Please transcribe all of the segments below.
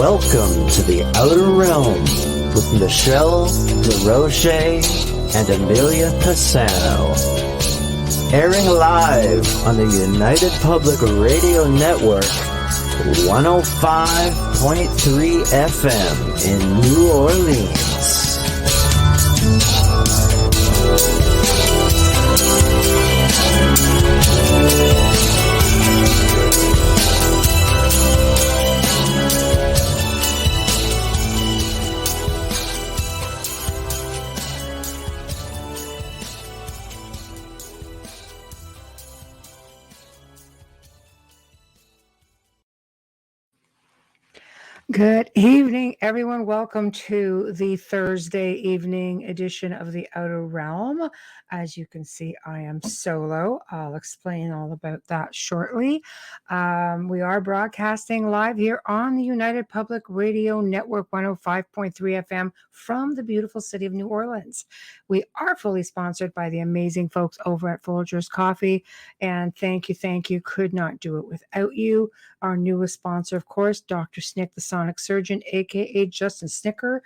Welcome to the Outer Realm with Michelle DeRoche and Amelia Pisano. Airing live on the United Public Radio Network, 105.3 FM in New Orleans. Good evening, everyone. Welcome to the Thursday evening edition of the Outer Realm. As you can see, I am solo. I'll explain all about that shortly. We are broadcasting live here on the United Public Radio Network 105.3 FM from the beautiful city of New Orleans. We are fully sponsored by the amazing folks over at Folgers Coffee. And thank you. Could not do it without you. Our newest sponsor, of course, Dr. Snick, the Sonic Surgeon, aka Justin Snicker.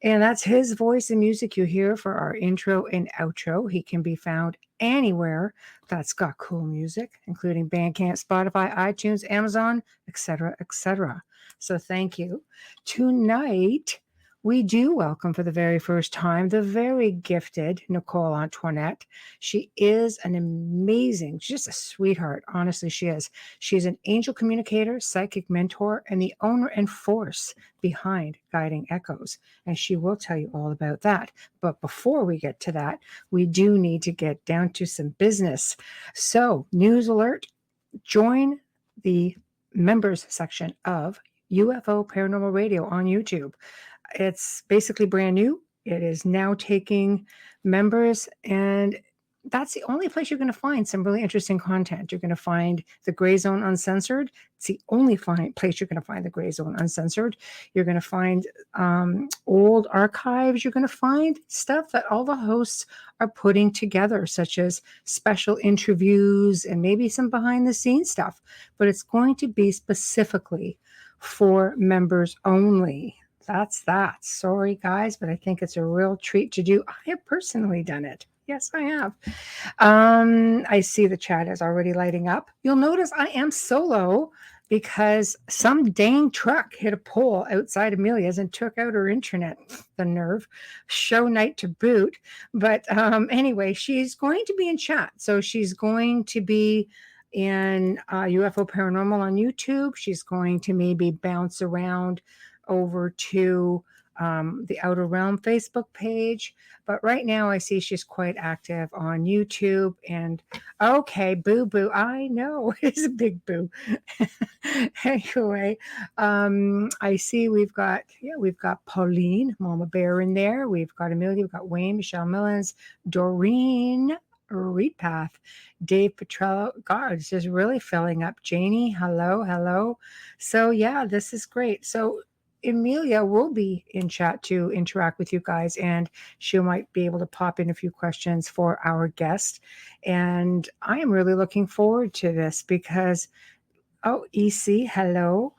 And that's his voice and music you hear for our intro and outro. He can be found anywhere that's got cool music, including Bandcamp, Spotify, iTunes, Amazon, etc., etc. So thank you. Tonight, we do welcome for the very first time the very gifted Nicole Antoinette. She is an amazing, she's just a sweetheart. Honestly, she is. She's an angel communicator, psychic mentor, and the owner and force behind Guiding Echoes. And she will tell you all about that. But before we get to that, we do need to get down to some business. So, news alert, join the members section of UFO Paranormal Radio on YouTube. It's basically brand new. It is now taking members, and that's the only place you're going to find some really interesting content. You're going to find the Gray Zone Uncensored. It's the only place you're going to find the Gray Zone Uncensored. You're going to find old archives. You're going to find stuff that all the hosts are putting together, such as special interviews and maybe some behind-the-scenes stuff. But it's going to be specifically for members only. That's that. Sorry, guys, but I think it's a real treat to do. I have personally done it. Yes, I have. I see the chat is already lighting up. You'll notice I am solo because some dang truck hit a pole outside Amelia's and took out her internet. The nerve. Show night to boot. But anyway, she's going to be in chat. So she's going to be in UFO Paranormal on YouTube. She's going to maybe bounce around over to the Outer Realm Facebook page. But right now I see she's quite active on YouTube. And okay, boo. I know it's a big boo. Anyway, I see we've got Pauline, Mama Bear in there. We've got Amelia, we've got Wayne, Michelle Millens, Doreen, Reedpath, Dave Petrello. God, it's just really filling up. Janie, hello. So yeah, this is great. So Amelia will be in chat to interact with you guys, and she might be able to pop in a few questions for our guest. And I am really looking forward to this because, EC, hello.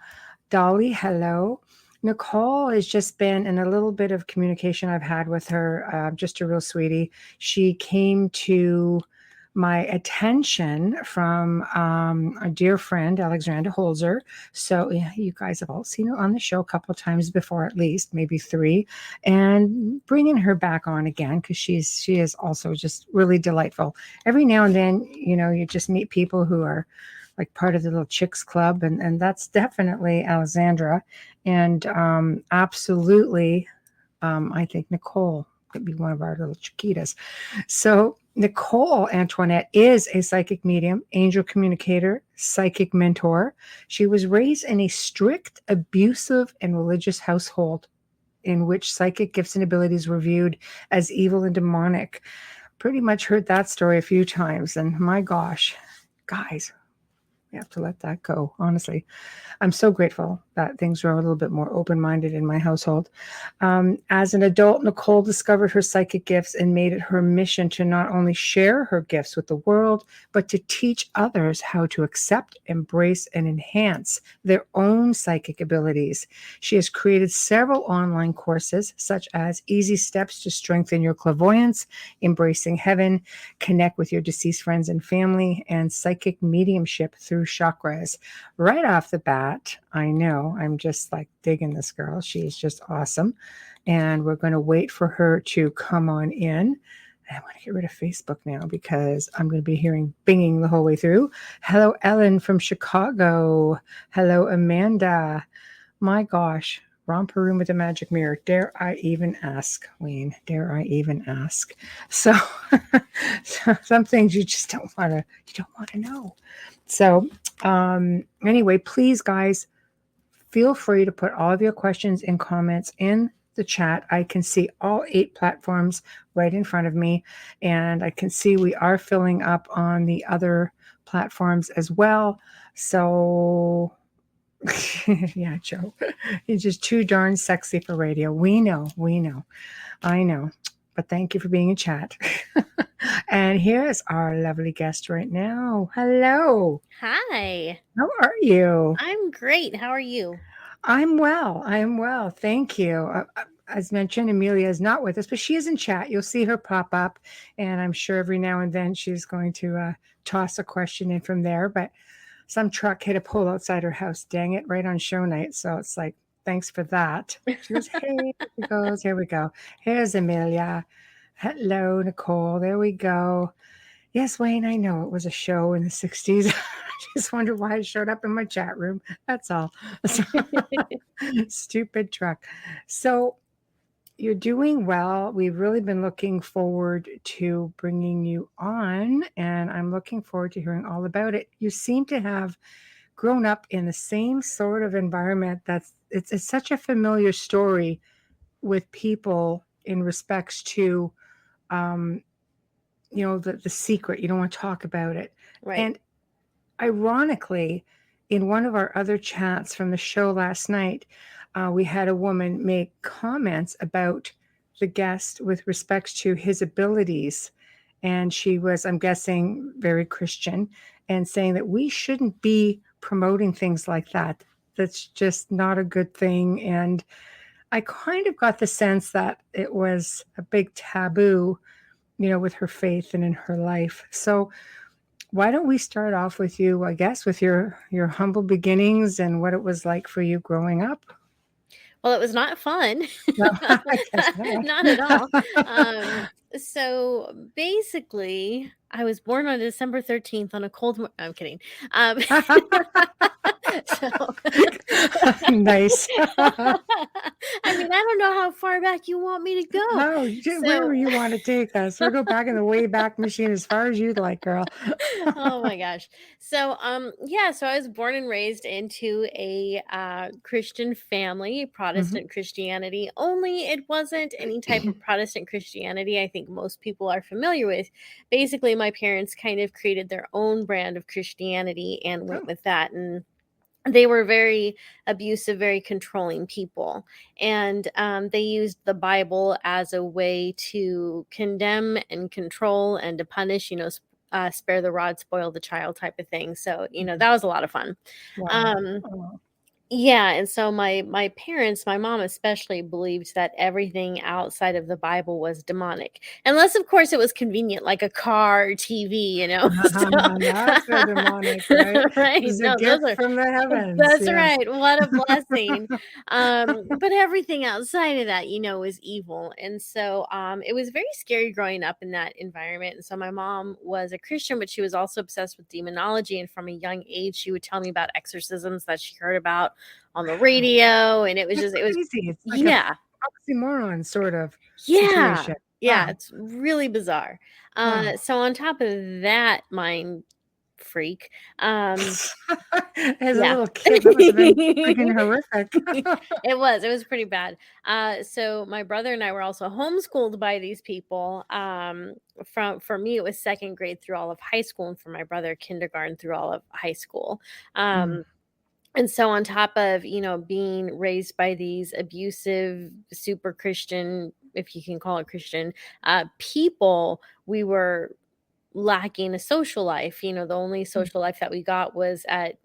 Dolly, hello. Nicole has just been in a little bit of communication I've had with her, just a real sweetie. She came to my attention from a dear friend, Alexandra Holzer. So yeah, you guys have all seen her on the show a couple of times before, at least, maybe 3. And bringing her back on again because she is also just really delightful. Every now and then, you just meet people who are like part of the little chicks club. And that's definitely Alexandra. And absolutely, I think Nicole could be one of our little chiquitas. So Nicole Antoinette is a psychic medium, angel communicator, psychic mentor. She was raised in a strict, abusive, and religious household in which psychic gifts and abilities were viewed as evil and demonic. Pretty much heard that story a few times. And my gosh, guys, We have to let that go, honestly. I'm so grateful that things are a little bit more open minded in my household. As an adult, Nicole discovered her psychic gifts and made it her mission to not only share her gifts with the world, but to teach others how to accept, embrace, and enhance their own psychic abilities. She has created several online courses, such as Easy Steps to Strengthen Your Clairvoyance, Embracing Heaven, Connect with Your Deceased Friends and Family, and Psychic Mediumship Through Chakras. Right off the bat, I know I'm just like digging this girl. She's just awesome. And we're going to wait for her to come on in. I want to get rid of Facebook now because I'm going to be hearing binging the whole way through. Hello, Ellen from Chicago. Hello, Amanda. My gosh, romper room with a magic mirror. Dare I even ask, Wayne? Dare I even ask? So, some things you just don't want to. You don't want to know. So, anyway, please, guys, feel free to put all of your questions and comments in the chat. I can see all 8 platforms right in front of me, and I can see we are filling up on the other platforms as well. So, yeah, Joe, you're just too darn sexy for radio. We know, I know. But thank you for being in chat. And here's our lovely guest right now. Hello. Hi. How are you? I'm great. How are you? I'm well. I'm well. Thank you. As mentioned, Amelia is not with us, but she is in chat. You'll see her pop up, and I'm sure every now and then she's going to toss a question in from there. But some truck hit a pole outside her house. Dang it, right on show night. So it's like, thanks for that. She goes, hey, she goes, here we go. Here's Amelia. Hello, Nicole. There we go. Yes, Wayne, I know it was a show in the 60s. I just wonder why it showed up in my chat room. That's all. Stupid truck. So you're doing well. We've really been looking forward to bringing you on, and I'm looking forward to hearing all about it. You seem to have grown up in the same sort of environment it's such a familiar story with people in respects to the secret. You don't want to talk about it. Right. And ironically, in one of our other chats from the show last night, we had a woman make comments about the guest with respects to his abilities. And she was, I'm guessing, very Christian, and saying that we shouldn't be promoting things like that. That's just not a good thing. And I kind of got the sense that it was a big taboo, with her faith and in her life. So why don't we start off with you, I guess, with your humble beginnings and what it was like for you growing up? Well, it was not fun. No, I guess not. Not at all. So basically, I was born on December 13th on a cold I'm kidding. So Nice. I mean, I don't know how far back you want me to go. No, wherever you want to take us. We'll go back in the way back machine as far as you'd like, girl. Oh my gosh. So so I was born and raised into a Christian family, Protestant Christianity. Only it wasn't any type of Protestant Christianity I think most people are familiar with. Basically, my parents kind of created their own brand of Christianity and went with that, and they were very abusive, very controlling people. And they used the Bible as a way to condemn and control and to punish, spare the rod, spoil the child type of thing. So, that was a lot of fun. Wow. Yeah, and so my parents, my mom especially, believed that everything outside of the Bible was demonic, unless of course it was convenient, like a car, or TV, Not so demonic, right? Right? It's a No, gift those are from the heavens. that's Yes. right. What a blessing. But everything outside of that, is evil, and so it was very scary growing up in that environment. And so my mom was a Christian, but she was also obsessed with demonology, and from a young age, she would tell me about exorcisms that she heard about on the radio, and it was crazy. It's like yeah, a oxymoron sort of yeah, situation. yeah. Wow. It's really bizarre. Wow. So on top of that, mind freak. As a Yeah. little kid, that must have been freaking horrific. It was pretty bad. So my brother and I were also homeschooled by these people. For me, it was second grade through all of high school, and for my brother, kindergarten through all of high school. Mm. And so on top of, being raised by these abusive, super Christian, if you can call it Christian, people, we were lacking a social life. The only social life that we got was at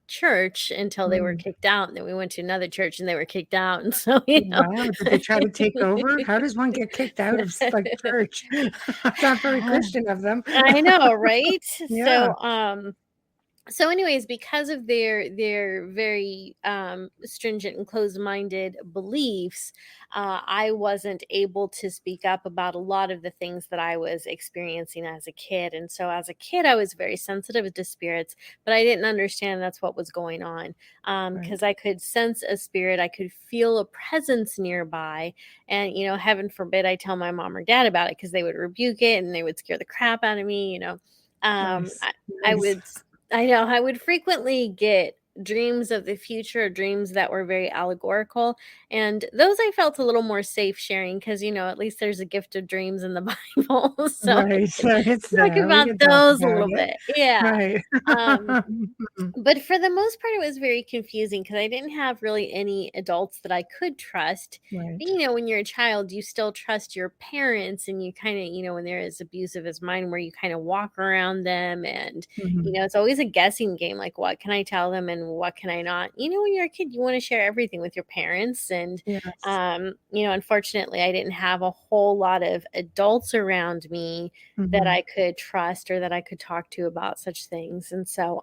church until they were Mm. kicked out, and then we went to another church and they were kicked out. And so, Wow, did they try to take over? How does one get kicked out of like church? That's not very Christian of them. I know, right? Yeah. So anyways, because of their very stringent and closed-minded beliefs, I wasn't able to speak up about a lot of the things that I was experiencing as a kid. And so as a kid, I was very sensitive to spirits, but I didn't understand that's what was going on, because I could sense a spirit, I could feel a presence nearby. And heaven forbid I tell my mom or dad about it, because they would rebuke it and they would scare the crap out of me. Nice. I would I know I would frequently get dreams of the future, dreams that were very allegorical, and those I felt a little more safe sharing, because at least there's a gift of dreams in the Bible. So Right. So it's talk there. We about can talk those a about little it. bit. Yeah. Right. Um, but for the most part, it was very confusing because I didn't have really any adults that I could trust. Right. But, when you're a child, you still trust your parents, and you kind of, when they're as abusive as mine, where you kind of walk around them, and, Mhm. it's always a guessing game. Like, what can I tell them and what can I not? When you're a kid, you want to share everything with your parents. And, Yes. unfortunately, I didn't have a whole lot of adults around me that Mhm. I could trust or that I could talk to about such things. And so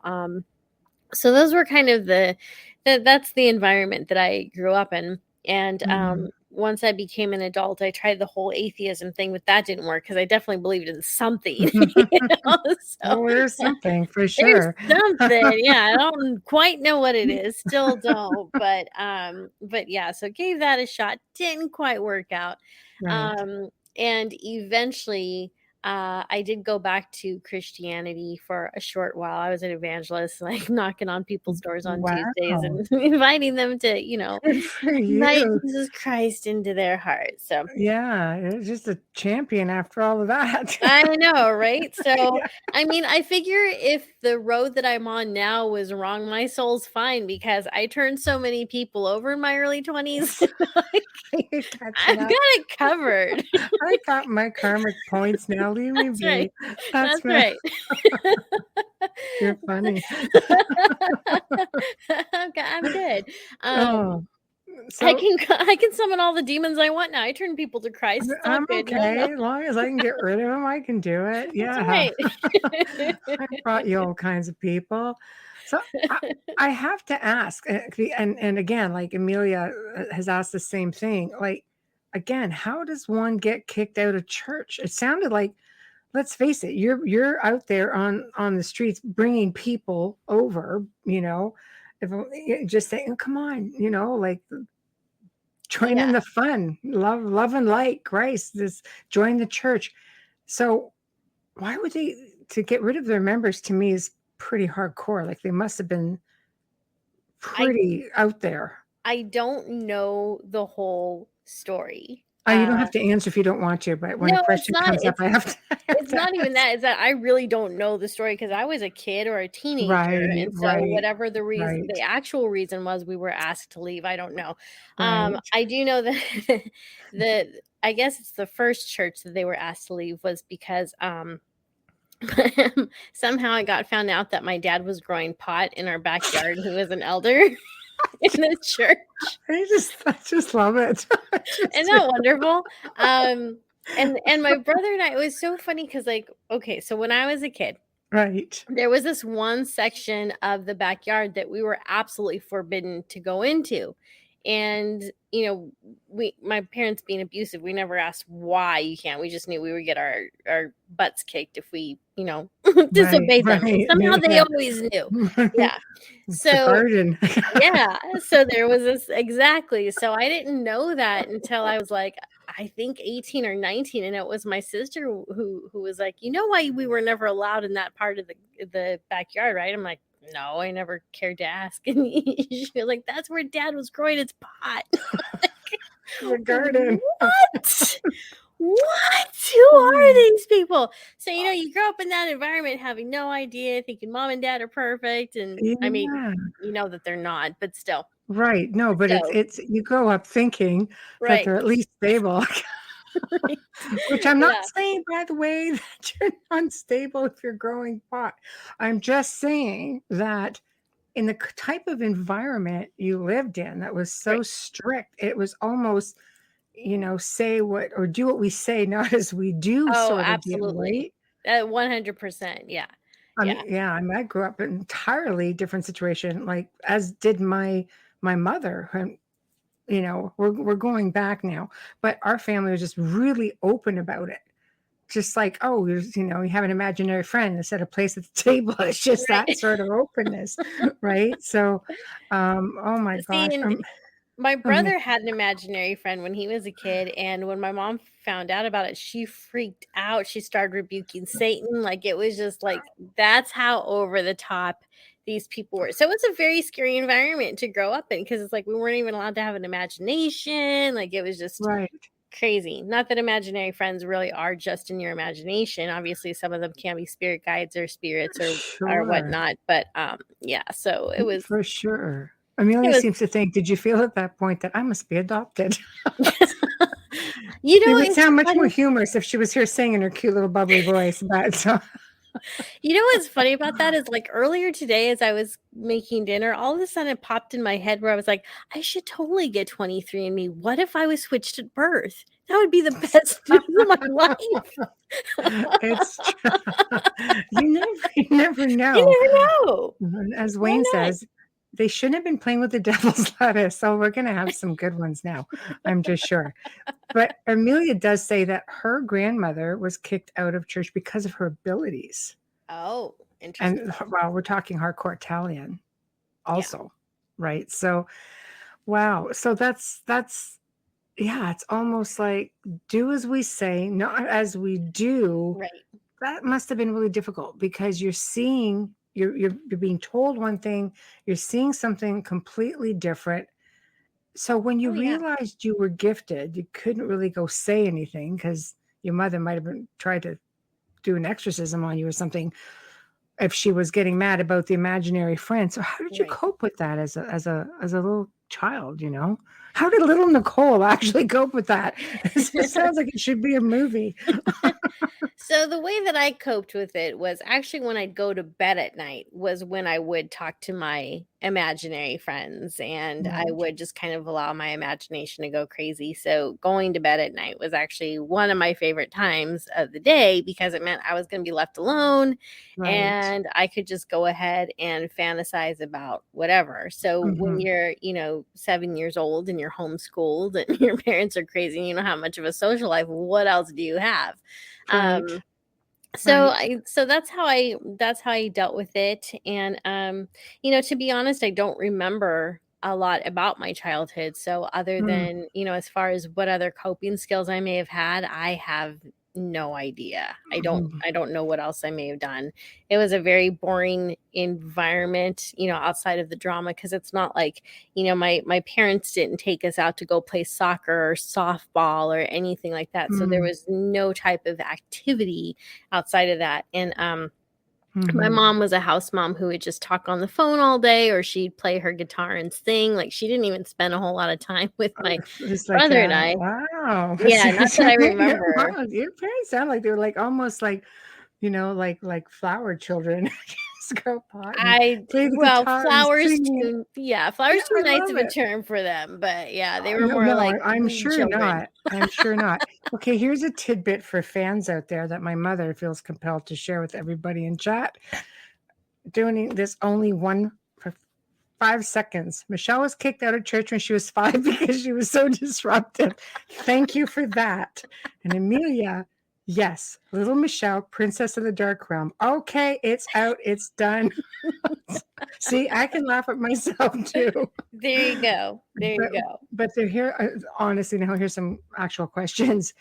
those were kind of that's the environment that I grew up in. And Mhm. once I became an adult, I tried the whole atheism thing, but that didn't work because I definitely believed in something. So Well, there's something for there's sure. something. Yeah, I don't quite know what it is. Still don't. But yeah, so gave that a shot. Didn't quite work out. Right. And eventually I did go back to Christianity for a short while. I was an evangelist, like knocking on people's doors on Tuesdays Wow. and inviting them to, Good for invite you. Jesus Christ into their heart. So Yeah, you're just a champion after all of that. I know, right? So, Yeah. I mean, I figure if the road that I'm on now was wrong, my soul's fine, because I turned so many people over in my early 20s. Like, You're I've catching got up. it covered. I got my karmic points now. Leave me That's right. be. That's That's right. right. You're funny. I'm good. Oh, I so can I can summon all the demons I want now. I turn people to Christ. It's all I'm good. No, no, okay. As long as I can get rid of them, I can do it. that's Yeah. right. I brought you all kinds of people. So I, I have to ask, and again, like Amelia has asked the same thing. Like, again, how does one get kicked out of church? It sounded like, let's face it, you're out there on the streets bringing people over. Just saying, "Oh, come on, like join in Yeah. the fun, love and light, Christ. This join the church." So why would they to get rid of their members? To me, is pretty hardcore. Like they must have been I pretty out there. I don't know the whole story. You don't have to answer if you don't want to, but when a No, it's question not. comes up, I have to, I have It's to not even ask. that. It's that I really don't know the story because I was a kid or a teenager, Right, and so right, whatever right, the actual reason was, we were asked to leave. I don't know. right. I do know that I guess it's the first church that they were asked to leave was because somehow I got found out that my dad was growing pot in our backyard. He was an elder in the church. I just love it. Isn't that wonderful? And my brother and I, it was so funny because, like, okay, so when I was a kid, Right. there was this one section of the backyard that we were absolutely forbidden to go into. And my parents being abusive, we never asked why you can't. We just knew we would get our butts kicked if we Right, disobeyed them, and right. somehow they Yeah. always knew. Yeah. It's the So garden. yeah, so there was this, exactly. So I didn't know that until I was like, I think 18 or 19, and it was my sister who was like, why we were never allowed in that part of the backyard, right? I'm like, no, I never cared to ask. And she was like, that's where Dad was growing his pot. The garden. What? What? Who are these people? So, you grow up in that environment having no idea, thinking mom and dad are perfect. And I mean, Yeah. you know that they're not, but still. Right. No, but So, it's you grow up thinking that right. they're at least stable. Right. Which I'm not Yeah. saying, by the way, that you're unstable if you're growing pot. I'm just saying that in the type of environment you lived in that was so Right. strict, it was almost, say what or do what we say, not as we do Oh, sort of deal, absolutely. right? 100%. Yeah. I Yeah. mean, yeah, I grew up in an entirely different situation, like as did my mother. And we're going back now, but our family was just really open about it. Just like, oh, you have an imaginary friend and set a place at the table. It's just that Right. sort of openness, right? So, oh my See, gosh, and my I mean, brother had an imaginary friend when he was a kid, and when my mom found out about it, she freaked out. She started rebuking Satan. Like, it was just like, that's how over the top these people were. So it's a very scary environment to grow up in, because it's like we weren't even allowed to have an imagination. Like, it was just right, crazy. Not that imaginary friends really are just in your imagination. Obviously, some of them can be spirit guides or spirits or sure, whatnot. But yeah, so it was for sure. it Amelia was seems to think, did you feel at that point that I must be adopted? you It know, would it's sound much more funny. humorous if she was here singing her cute little bubbly voice. But so, You know what's funny about that is, like, earlier today as I was making dinner, all of a sudden it popped in my head where I was like, I should totally get 23andMe. What if I was switched at birth? That would be the best news of my life. it's you never know. You never know. As Why Wayne not? says, they shouldn't have been playing with the devil's lettuce. So we're going to have some good ones now. I'm just sure. But Amelia does say that her grandmother was kicked out of church because of her abilities. Oh, interesting. And well, we're talking hardcore Italian Yeah. also, right? So, wow. So that's yeah, it's almost like do as we say, not as we do. Right. That must have been really difficult because you're being told one thing, you're seeing something completely different. So when you Oh, yeah. realized you were gifted, you couldn't really go say anything because your mother might have been tried to do an exorcism on you or something if she was getting mad about the imaginary friend. So how did you Right. cope with that as a little child, How did little Nicole actually cope with that? This sounds like it should be a movie. So the way that I coped with it was actually when I'd go to bed at night was when I would talk to my imaginary friends, and I Right. would just kind of allow my imagination to go crazy. So going to bed at night was actually one of my favorite times of the day because it meant I was going to be left alone Right. and I could just go ahead and fantasize about whatever. So when Mhm. you're, 7 years old and you're homeschooled and your parents are crazy and you don't have much of a social life, what else do you have? Right. Um, so Right. I so that's how I dealt with it. And to be honest, I don't remember a lot about my childhood. So other Mm. than, as far as what other coping skills I may have had, I have no idea. I don't Mhm. I don't know what else I may have done. It was a very boring environment, outside of the drama, because it's not like, my parents didn't take us out to go play soccer or softball or anything like that. So there Mm. was no type of activity outside of that. And my Mhm. mom was a house mom who would just talk on the phone all day, or she'd play her guitar and sing. Like, she didn't even spend a whole lot of time with my It's like, brother and I. wow. Yeah, not that I remember. Your parents sound like they were like almost like, like flower children. Just go pot and play the Well, guitar and flowers sing. flowers Yeah, too I nice love of a it. term for them, but yeah, they were No, more no, like I'm weed sure children. not. I'm sure not. Okay, here's a tidbit for fans out there that my mother feels compelled to share with everybody in chat. Doing this only one 5 seconds. Michelle was kicked out of church when she was 5 because she was so disruptive. Thank you for that. And Amelia, yes, little Michelle, Princess of the Dark Realm. Okay, it's out. It's done. See, I can laugh at myself too. There you go. There you go. But they're here, honestly, now here's some actual questions.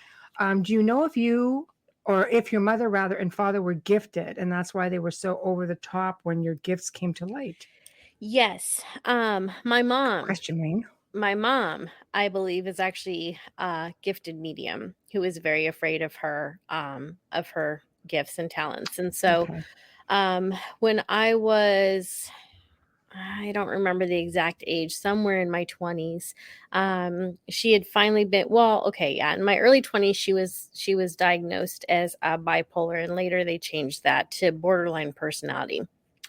Do you know if you, or if your mother rather and father were gifted, and that's why they were so over the top when your gifts came to light? Yes. My mom, Question, Wayne. I believe, is actually a gifted medium who is very afraid of her gifts and talents. And so Okay. when I don't remember the exact age, somewhere in my 20s. She had finally been, well, okay, yeah, in my early 20s, she was diagnosed as bipolar, and later they changed that to borderline personality.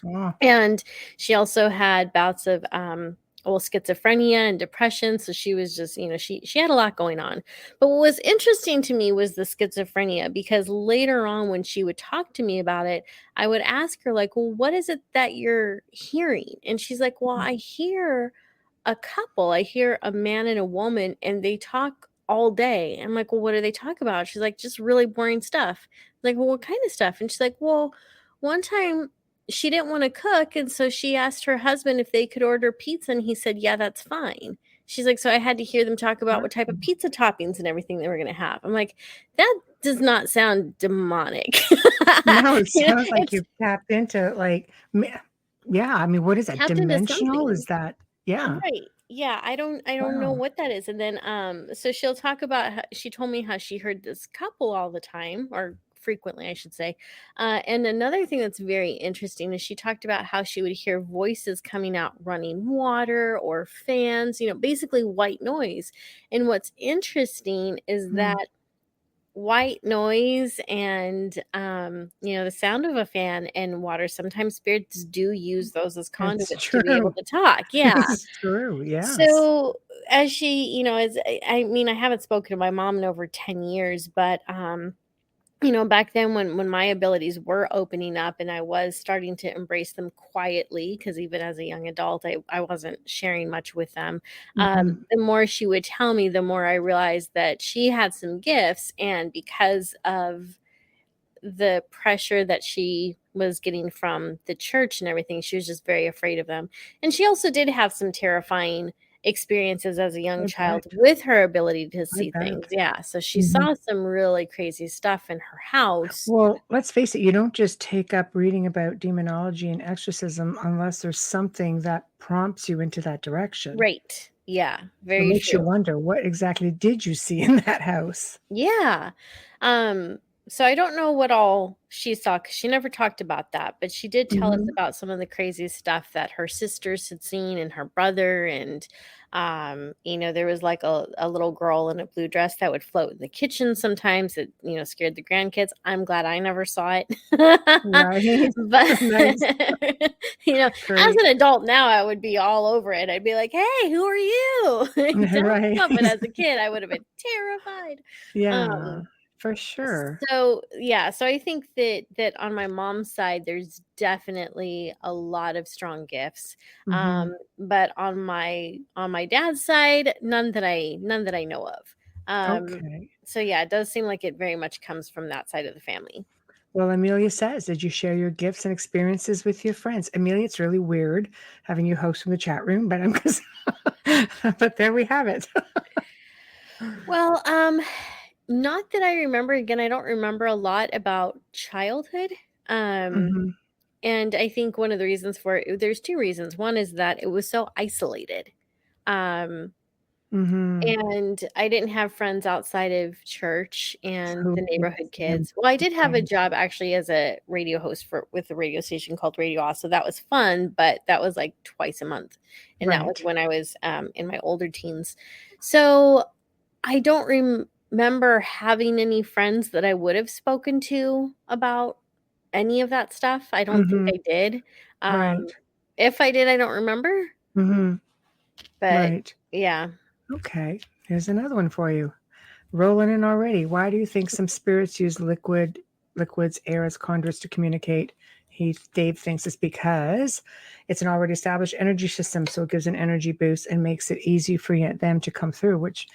Oh, And she also had bouts of schizophrenia and depression. So she was just, she had a lot going on. But what was interesting to me was the schizophrenia, because later on when she would talk to me about it, I would ask her, like, well, what is it that you're hearing? And she's like, well, I hear a couple. I hear a man and a woman, and they talk all day. I'm like, well, what do they talk about? She's like, just really boring stuff. I'm like, well, what kind of stuff? And she's like, well, one time she didn't want to cook, and so she asked her husband if they could order pizza, and he said, yeah, that's fine. She's like, so I had to hear them talk about what type of pizza toppings and everything they were going to have. I'm like, that does not sound demonic. no, it You know, sounds like it's you've tapped into yeah. I mean, what is that? tapped into Dimensional? something. Is that? Yeah. Right. Yeah, I don't know Wow. what that is. And then so she'll talk about how, she told me how she heard this couple all the time, or frequently I should say. And another thing that's very interesting is she talked about how she would hear voices coming out running water or fans, basically white noise. And what's interesting is Hmm. that white noise and the sound of a fan and water, sometimes spirits do use those as It's conduits to be able true. to talk. Yeah. It's true. Yes. So as she, as I mean, I haven't spoken to my mom in over 10 years, but back then when my abilities were opening up and I was starting to embrace them quietly, because even as a young adult, I wasn't sharing much with them. Mhm. The more she would tell me, the more I realized that she had some gifts, and because of the pressure that she was getting from the church and everything, she was just very afraid of them. And she also did have some terrifying experiences as a young I child bet. with her ability to I see bet. things. Yeah. So she Mhm. saw some really crazy stuff in her house. Well, let's face it, you don't just take up reading about demonology and exorcism unless there's something that prompts you into that direction. Right. Yeah. So it Very makes you true. wonder, what exactly did you see in that house? Yeah. Um, so I don't know what all she saw, because she never talked about that, but she did tell us Mhm. about some of the crazy stuff that her sisters had seen and her brother. And, there was like a little girl in a blue dress that would float in the kitchen sometimes. It, scared the grandkids. I'm glad I never saw it. Right? But, Nice. as Great. an adult now, I would be all over it. I'd be like, hey, who are you? Don't Right. come. But as a kid, I would have been terrified. Yeah, Um, for sure. so yeah, so I think that on my mom's side, there's definitely a lot of strong gifts. Mhm. But on my dad's side, none that I know of. Okay. So yeah, it does seem like it very much comes from that side of the family. Well, Amelia says, did you share your gifts and experiences with your friends? Amelia, it's really weird having you host from the chat room, but I'm just, but there we have it. Well, not that I remember. Again, I don't remember a lot about childhood. Um, Mhm. and I think one of the reasons for it, there's two reasons. One is that it was so isolated. Um, Mhm. And I didn't have friends outside of church and Who the gave neighborhood them kids. Well, I did have a friends? job actually as a radio host with a radio station called Radio Oz, so that was fun, but that was like twice a month, and that was Right. when I was in my older teens. So I don't remember having any friends that I would have spoken to about any of that stuff. I don't think Mhm. I did. Right. If I did, I don't remember, Mhm. but Right. yeah. Okay. Here's another one for you. Rolling in already. Why do you think some spirits use liquids, air as conduits to communicate? Dave thinks it's because it's an already established energy system, so it gives an energy boost and makes it easy for them to come through, which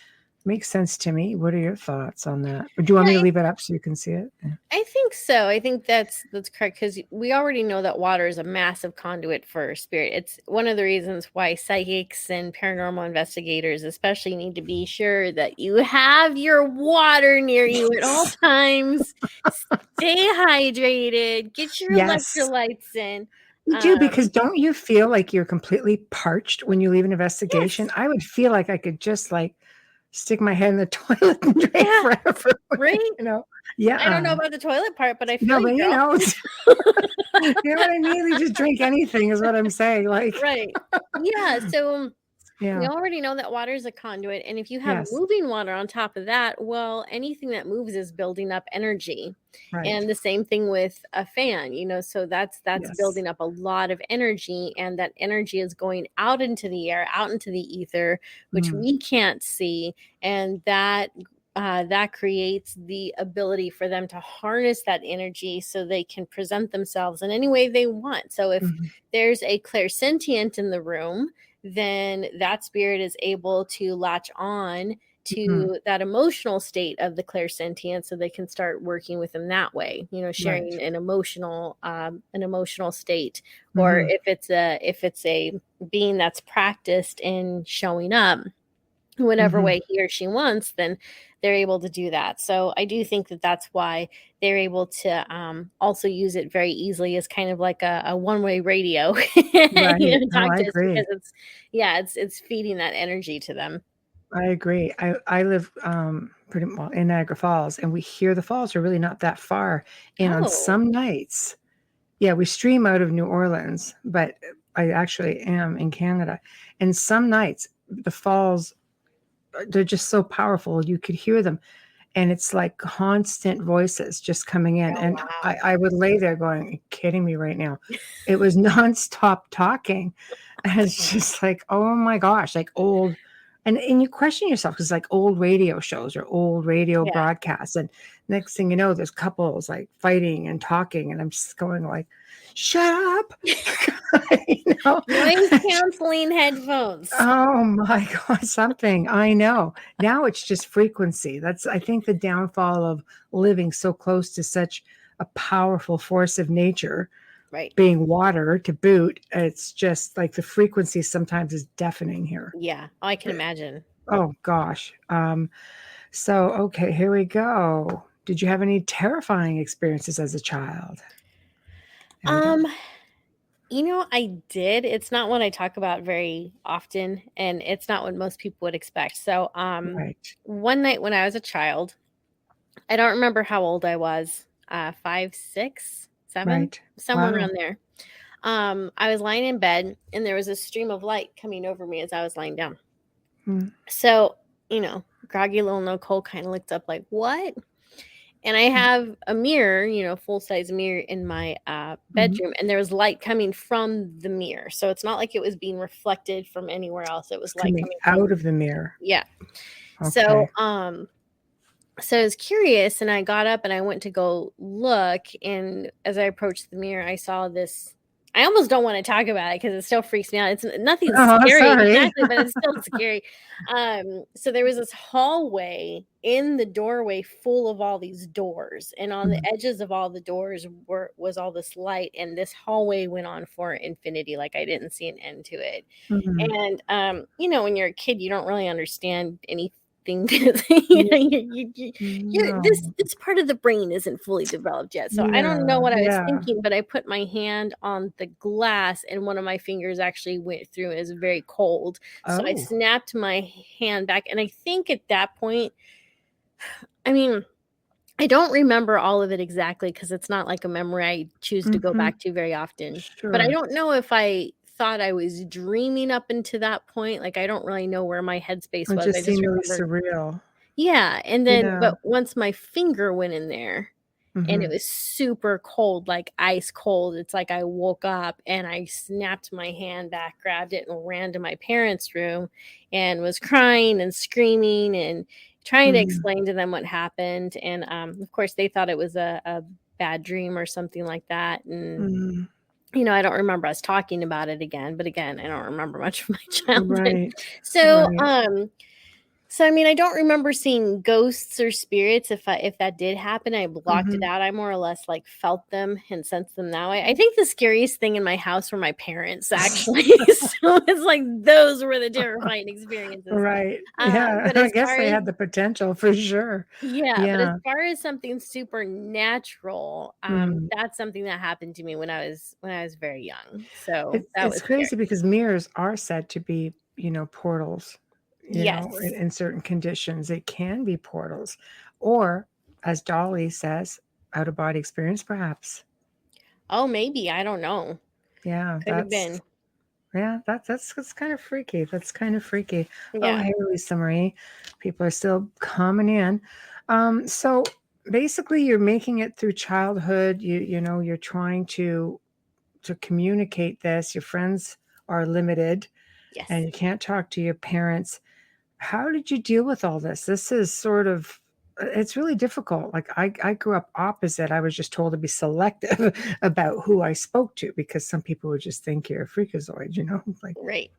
makes sense to me. What are your thoughts on that? Or do you want me to leave it up so you can see it? Yeah. I think so. I think that's correct, because we already know that water is a massive conduit for spirit. It's one of the reasons why psychics and paranormal investigators especially need to be sure that you have your water near you at all times. Stay hydrated. Get your electrolytes in. You do, because don't you feel like you're completely parched when you leave an investigation? Yes. I would feel like I could just stick my head in the toilet and drink forever. Right? Yeah. I don't know about the toilet part, but I feel No, but you you know. you know what I mean? You just drink anything is what I'm saying. Right. Yeah. So we yeah. already know that water is a conduit. And if you have Yes. moving water on top of that, well, anything that moves is building up energy. Right. And the same thing with a fan, so that's building up a lot of energy, and that energy is going out into the air, out into the ether, which we can't see. And that creates the ability for them to harness that energy so they can present themselves in any way they want. So if there's a clairsentient in the room, then that spirit is able to latch on to that emotional state of the clairsentient, so they can start working with them that way, sharing an emotional state. Or if it's a being that's practiced in showing up whatever way he or she wants, then they're able to do that. So I do think that that's why they're able to also use it very easily as kind of like a one-way radio. Right. I agree. Because it's feeding that energy to them. I agree. I live pretty well in Niagara Falls, and we hear the falls are really not that far. And on some nights, we stream out of New Orleans, but I actually am in Canada. And some nights the falls, they're just so powerful. You could hear them. And it's like constant voices just coming in. And I would lay there going, "Are you kidding me right now?" It was nonstop talking. And it's just like, oh my gosh, like old. And you question yourself, because like old radio shows or old radio broadcasts. And next thing you know, there's couples like fighting and talking. And I'm just going like, shut up. Noise canceling headphones. Oh my God, something. I know. Now it's just frequency. That's, I think, the downfall of living so close to such a powerful force of nature. Right. Being water to boot. It's just like the frequency sometimes is deafening here. Yeah, I can imagine. Oh gosh. So okay, here we go. Did you have any terrifying experiences as a child? I did. It's not one I talk about very often, and it's not what most people would expect. So, one night when I was a child, I don't remember how old I was, 5, 6, 7, somewhere around there. I was lying in bed, and there was a stream of light coming over me as I was lying down. So, groggy little Nicole kind of looked up like, what? And I have a mirror, full-size mirror in my bedroom, and there was light coming from the mirror. So it's not like it was being reflected from anywhere else. It was light coming out of the mirror. Yeah. Okay. So I was curious, and I got up and I went to go look. And as I approached the mirror, I saw this. I almost don't want to talk about it because it still freaks me out. It's nothing scary, exactly, but it's still scary. So there was this hallway in the doorway full of all these doors, and on the edges of all the doors was all this light, and this hallway went on for infinity. Like I didn't see an end to it. And when you're a kid, you don't really understand anything. This part of the brain isn't fully developed yet, so I don't know what I was thinking, but I put my hand on the glass, and one of my fingers actually went through. It was very cold, so I snapped my hand back. And I think at that point, I don't remember all of it exactly, because it's not like a memory I choose to go back to very often. But I don't know if I thought I was dreaming up into that point. Like, I don't really know where my headspace was. It just seemed really surreal. Yeah. And then, but once my finger went in there, and it was super cold, like ice cold, it's like I woke up and I snapped my hand back, grabbed it, and ran to my parents' room and was crying and screaming and trying to explain to them what happened. And of course, they thought it was a bad dream or something like that. And, Mhm. I don't remember us talking about it again, but again, I don't remember much of my childhood. Right. So, Right. I mean, I don't remember seeing ghosts or spirits. If that did happen, I blocked it Mhm. out. I more or less like felt them and sensed them that way. I think the scariest thing in my house were my parents, actually. So it's like those were the terrifying experiences. Right. Yeah. But I as guess far they as had the potential for sure. but as Yeah. far as something supernatural, Mm. that's something that happened to me when I was very young. So It's that it's was scary. crazy because mirrors are said to be, portals, Yes. in certain conditions. It can be portals. Or, as Dolly says, out of body experience, perhaps. Oh, maybe. I don't know. Yeah, Could have been. that's kind of freaky. That's kind of freaky. Oh, Yeah. hey, Lisa Marie. People are still coming in. So basically you're making it through childhood. You're trying to communicate this. Your friends are limited and Yes. you can't talk to your parents. How did you deal with all this? This is sort of it's really difficult. Like I grew up opposite. I was just told to be selective about who I spoke to because some people would just think you're a freakazoid, like, Right.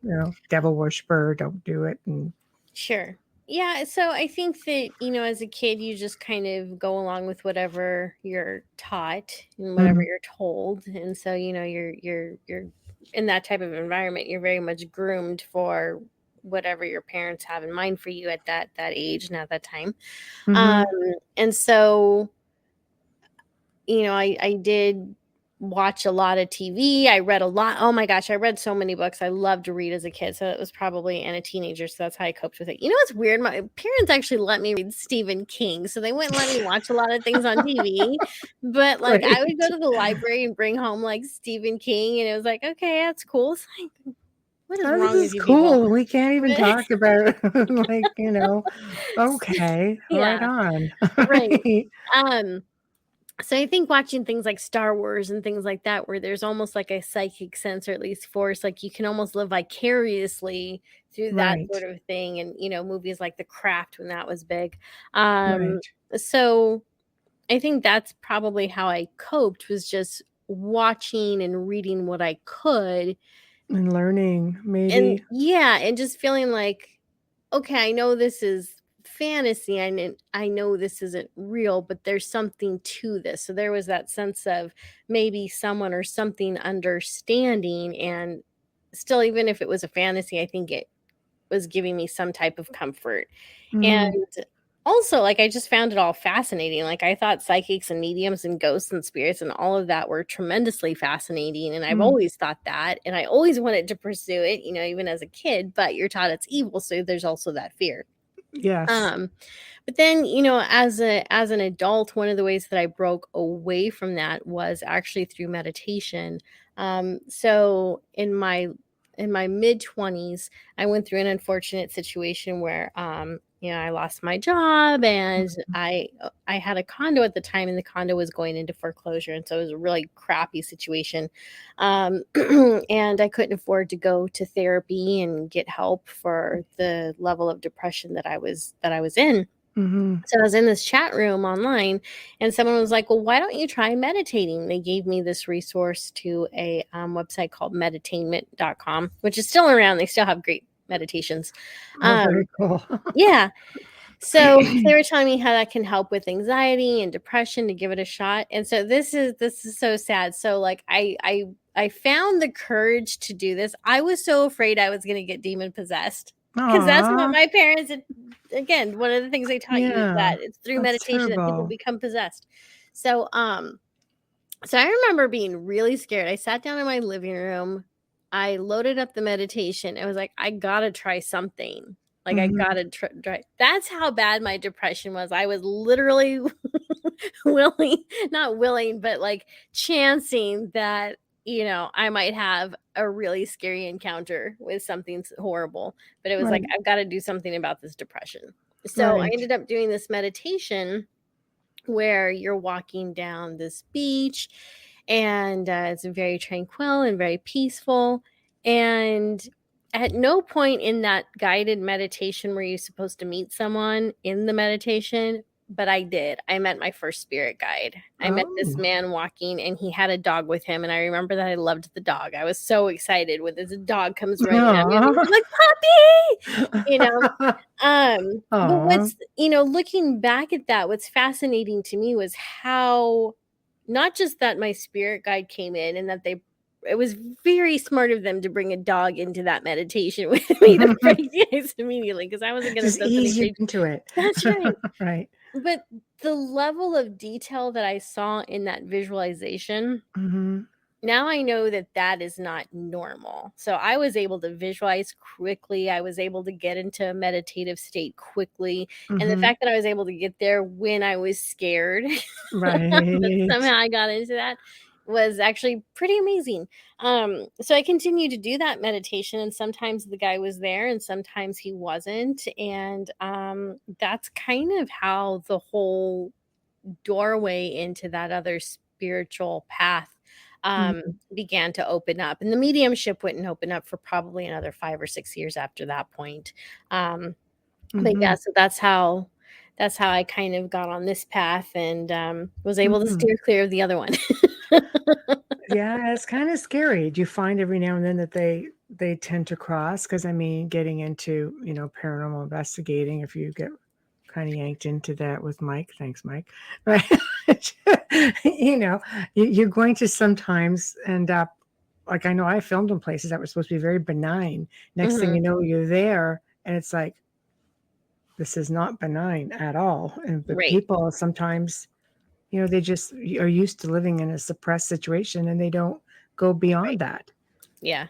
devil worshiper, don't do it. And Sure. Yeah, so I think that, as a kid you just kind of go along with whatever you're taught and whatever Mhm, you're told. And so, you're in that type of environment, you're very much groomed for whatever your parents have in mind for you at that age and at that time. Um mhm, and so I did watch a lot of TV. I read a lot. Oh my gosh, I read so many books. I loved to read as a kid. So it was probably and a teenager. So that's how I coped with it. You know what's weird? My parents actually let me read Stephen King. So they wouldn't let me watch a lot of things on TV. But like I would go great. to the library and bring home like Stephen King and it was like, okay, that's cool. It's like, what is Oh, this wrong with is you people? cool. We can't even But talk about like, okay, right yeah, on. right. Right. Um So I think watching things like Star Wars and things like that, where there's almost like a psychic sense or at least force, like you can almost live vicariously through that Right. sort of thing. And, movies like The Craft when that was big. Um, Right. so I think that's probably how I coped was just watching and reading what I could. And learning, And maybe. yeah, and just feeling like, okay, I know this is fantasy. I know this isn't real, but there's something to this. So there was that sense of maybe someone or something understanding. And still, even if it was a fantasy, I think it was giving me some type of comfort. And Mhm. also, like, I just found it all fascinating. Like, I thought psychics and mediums and ghosts and spirits and all of that were tremendously fascinating. And I've Mm. always thought that. And I always wanted to pursue it, even as a kid, but you're taught it's evil. So there's also that fear. Yes. Um, but then, as an adult, one of the ways that I broke away from that was actually through meditation. So in my mid 20s, I went through an unfortunate situation where I lost my job and Mhm. I had a condo at the time and the condo was going into foreclosure and so it was a really crappy situation. Um, and I couldn't afford to go to therapy and get help for the level of depression that I was in. Mhm. So I was in this chat room online, and someone was like, "Well, why don't you try meditating?" They gave me this resource to a website called meditainment.com, which is still around. They still have great meditations. Oh, very Um, cool. yeah. So they were telling me how that can help with anxiety and depression to give it a shot. And so this is so sad. So like I found the courage to do this. I was so afraid I was going to get demon possessed because that's what Aw. my parents had, again, one of the things they taught you is Yeah. that it's through That's meditation that people terrible. become possessed. So I remember being really scared. I sat down in my living room. I loaded up the meditation. I was like, I gotta try something. Like, I Mhm. gotta try. That's how bad my depression was. I was literally willing, not willing, but like chancing that, I might have a really scary encounter with something horrible. But it was like, Right. I've got to do something about this depression. So I Right. ended up doing this meditation where you're walking down this beach and it's very tranquil and very peaceful. And at no point in that guided meditation were you supposed to meet someone in the meditation, but I did. I met my first spirit guide. I met this Oh. man walking, and he had a dog with him, and I remember that I loved the dog. I was so excited when this dog comes running at me, and Aw. I'm like, "Puppy!" You know? But Aw. what's looking back at that, what's fascinating to me was how not just that my spirit guide came in and that it was very smart of them to bring a dog into that meditation with me to break the ice immediately because I wasn't going to Just sense ease you anything. into it. That's right. Right. But the level of detail that I saw in that visualization, Mhm. now I know that that is not normal. So I was able to visualize quickly. I was able to get into a meditative state quickly. And the Mhm. fact that I was able to get there when I was scared, that Right. somehow I got into that was actually pretty amazing. So I continued to do that meditation, and sometimes the guy was there and sometimes he wasn't. And that's kind of how the whole doorway into that other spiritual path Mhm. began to open up. And the mediumship wouldn't open up for probably another 5 or 6 years after that point. Um, but yeah, Mhm. so that's how I kind of got on this path and was able to Mhm. steer clear of the other one. Yeah, it's kinda scary. Do you find every now and then that they tend to cross? Because I mean, getting into, paranormal investigating, if you get kinda yanked into that with Mike, thanks, Mike, right? You know, you're going to sometimes end up like, I know I filmed in places that were supposed to be very benign. Next thing Hmm. you know, you're there, and it's like, "This is not benign at all," and the Right. people sometimes they just are used to living in a suppressed situation and they don't go beyond Right. that. Yeah.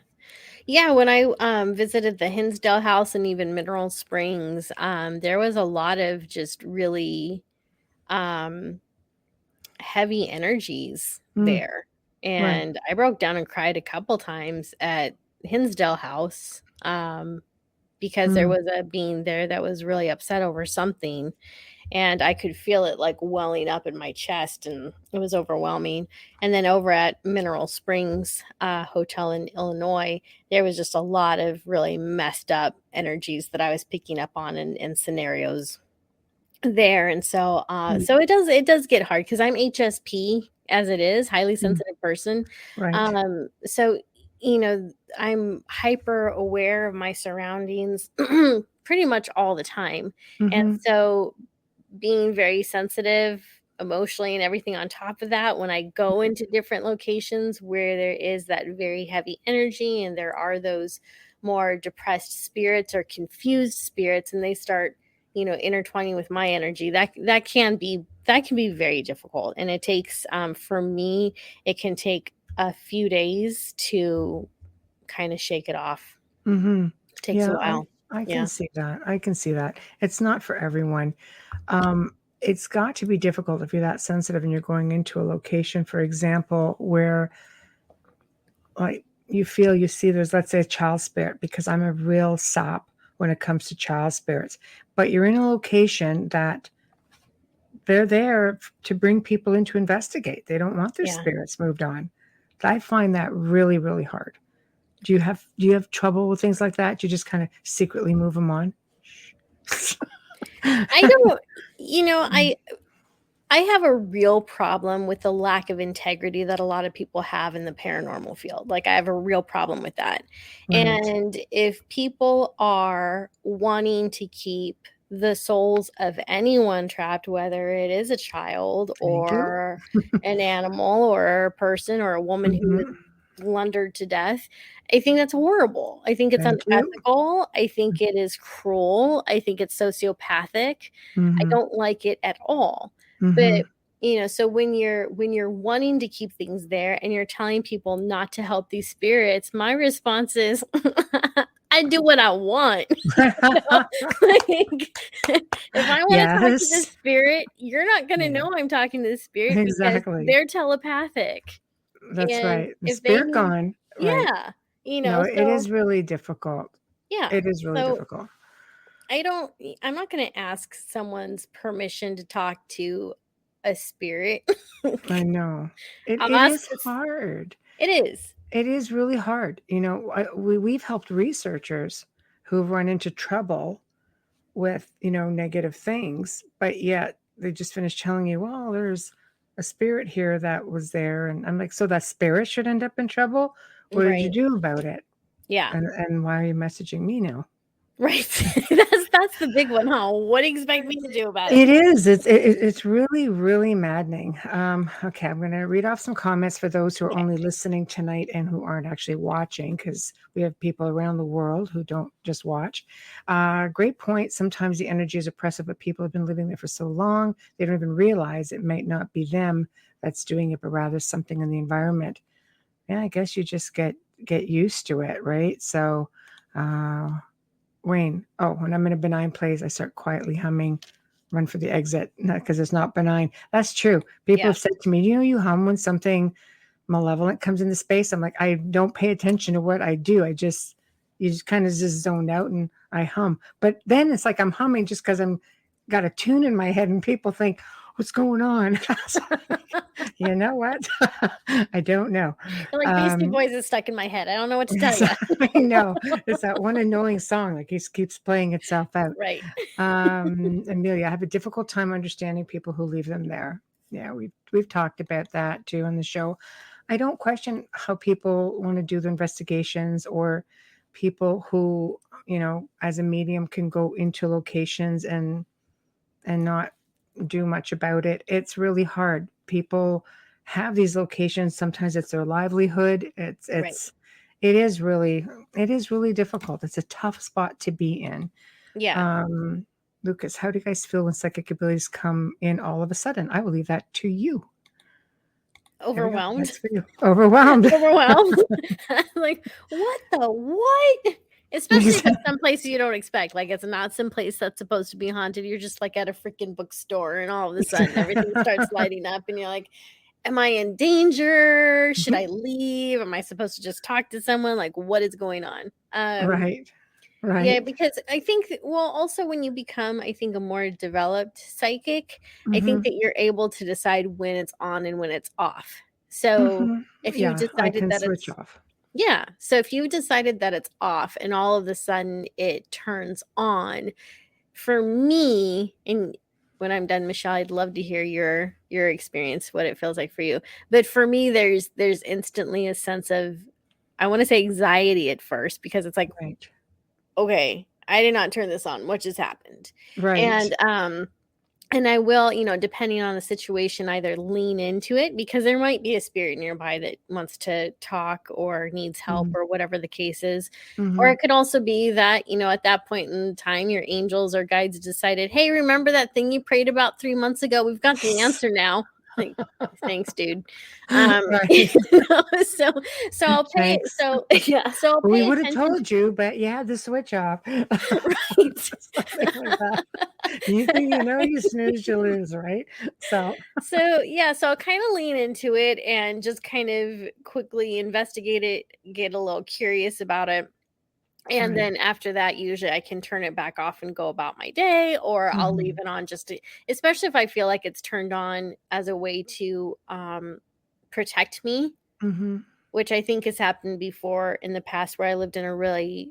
Yeah, when I visited the Hinsdale house and even Mineral Springs, there was a lot of just really um heavy energies Mm, there. right. And I broke down and cried a couple times at Hinsdale House because there Mm, was a being there that was really upset over something. And I could feel it like welling up in my chest, and it was overwhelming. And then over at Mineral Springs Hotel in Illinois, there was just a lot of really messed up energies that I was picking up on in scenarios there. And so mm, so it does get hard because I'm HSP as it is, highly mm, sensitive person. right. So I'm hyper aware of my surroundings pretty much all the time. And Mhm, so being very sensitive emotionally and everything on top of that, when I go into different locations where there is that very heavy energy and there are those more depressed spirits or confused spirits and they start intertwining with my energy, that can be very difficult. And it takes for me, it can take a few days to kind of shake it off. mhm. It takes a Yeah, I while. I can Yeah. see that, I can see that. It's not for everyone. It's got to be difficult if you're that sensitive and you're going into a location, for example, where, like, you feel you see there's, let's say, a child spirit, because I'm a real sop when it comes to child spirits, but you're in a location that they're there to bring people in to investigate. They don't want their Yeah. spirits moved on. I find that really, really hard. Do you have trouble with things like that? You just kinda secretly move them on? I don't Mm, I have a real problem with the lack of integrity that a lot of people have in the paranormal field. Like, I have a real problem with that. right. And if people are wanting to keep the souls of anyone trapped, whether it is a child Thank you. or an animal or a person or a woman who was Mhm. blundered to death, I think that's horrible. I think it's Thank you. unethical. I think it is cruel. I think it's sociopathic. I Mhm. don't like it at all. Mhm. But, so when you're wanting to keep things there and you're telling people not to help these spirits, my response is, I do what I want. Like, if I want to talk to this Yes. spirit, you're not going to Yeah, know I'm talking to the spirit because exactly. they're telepathic. That's And right. The if they spirit need, gone, right. yeah, No, it so is really difficult. yeah. It is really So difficult. I'm not going to ask someone's permission to talk to a spirit. I know. It I'll it ask is this. hard. It is. It is really hard. We've helped researchers who've run into trouble with, negative things, but yet they just finished telling you, well, there's a spirit here that was there. And I'm like, so that spirit should end up in trouble? What did you Right. do about it? Yeah. And why are you messaging me now? Right. That's the big one, huh? What do you expect me to do about it? It is. It's really, really maddening. Okay, I'm going to read off some comments for those who are Okay. only listening tonight and who aren't actually watching, because we have people around the world who don't just watch. Great point. Sometimes the energy is oppressive, but people have been living there for so long, they don't even realize it might not be them that's doing it, but rather something in the environment. Yeah, I guess you just get used to it, right? So, Wayne, oh, when I'm in a benign place, I start quietly humming Run for the Exit, not because it's not benign. That's true. People Yeah. have said to me, you hum when something malevolent comes into space. I'm like, I don't pay attention to what I do. You just kind of just zone out and I hum. But then it's like I'm humming just because I'm got a tune in my head and people think, what's going on? You know what? I don't know. Like Beastie Boys is stuck in my head. I don't know what to tell you. I know. It's that one annoying song that keeps playing itself out. Right. Amelia, I have a difficult time understanding people who leave them there. Yeah, we've talked about that too on the show. I don't question how people want to do the investigations, or people who, as a medium can go into locations and not do much about it. It's really hard. People have these locations. Sometimes it's their livelihood. Right. It is really difficult. It's a tough spot to be in. Yeah. Lucas, how do you guys feel when psychic abilities come in all of a sudden? I will leave that to you. Overwhelmed. That's for you. Overwhelmed. Overwhelmed. Like, what? Especially if it's some place you don't expect. Like, it's not some place that's supposed to be haunted. You're just like at a freaking bookstore, and all of a sudden everything starts lighting up, and you're like, am I in danger? Should I leave? Am I supposed to just talk to someone? Like, what is going on? Right. Yeah, because I think, well, also when you become, I think, a more developed psychic, I think that you're able to decide when it's on and when it's off. So if you Yeah, I decided can that switch it's, off. yeah. So if you decided that it's off and all of a sudden it turns on, for me, and when I'm done, Michelle, I'd love to hear your experience, what it feels like for you. But for me, there's instantly a sense of, I want to say anxiety at first, because it's like, Right. okay, I did not turn this on. What just happened? Right. And I will, depending on the situation, either lean into it, because there might be a spirit nearby that wants to talk or needs help or whatever the case is. Or it could also be that, at that point in time, your angels or guides decided, hey, remember that thing you prayed about 3 months ago? We've got the answer now. Like, thanks, dude. Right. So I'll pay. Thanks. So yeah, so I'll We pay would have attention. told you, but you had the switch off. Right. Something like that. You snooze, you lose, right? So So I'll kind of lean into it and just kind of quickly investigate it, get a little curious about it. And right. then after that, usually I can turn it back off and go about my day, or I'll leave it on just to, especially if I feel like it's turned on as a way to protect me, which I think has happened before in the past, where I lived in a really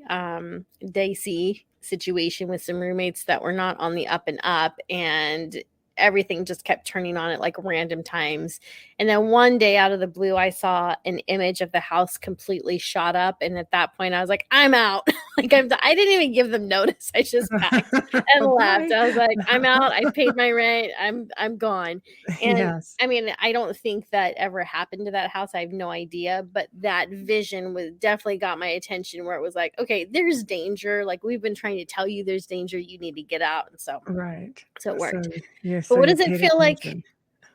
dicey situation with some roommates that were not on the up and up, and everything just kept turning on at like random times. And then one day out of the blue, I saw an image of the house completely shot up. And at that point I was like, I'm out. Like I didn't even give them notice. I just packed and left. I was like, I'm out. I paid my rent. I'm gone. And Yes. I mean, I don't think that ever happened to that house. I have no idea, but that vision was definitely got my attention, where it was like, okay, there's danger. Like, we've been trying to tell you there's danger. You need to get out. And so Right. it worked. Yes. But what does it feel like?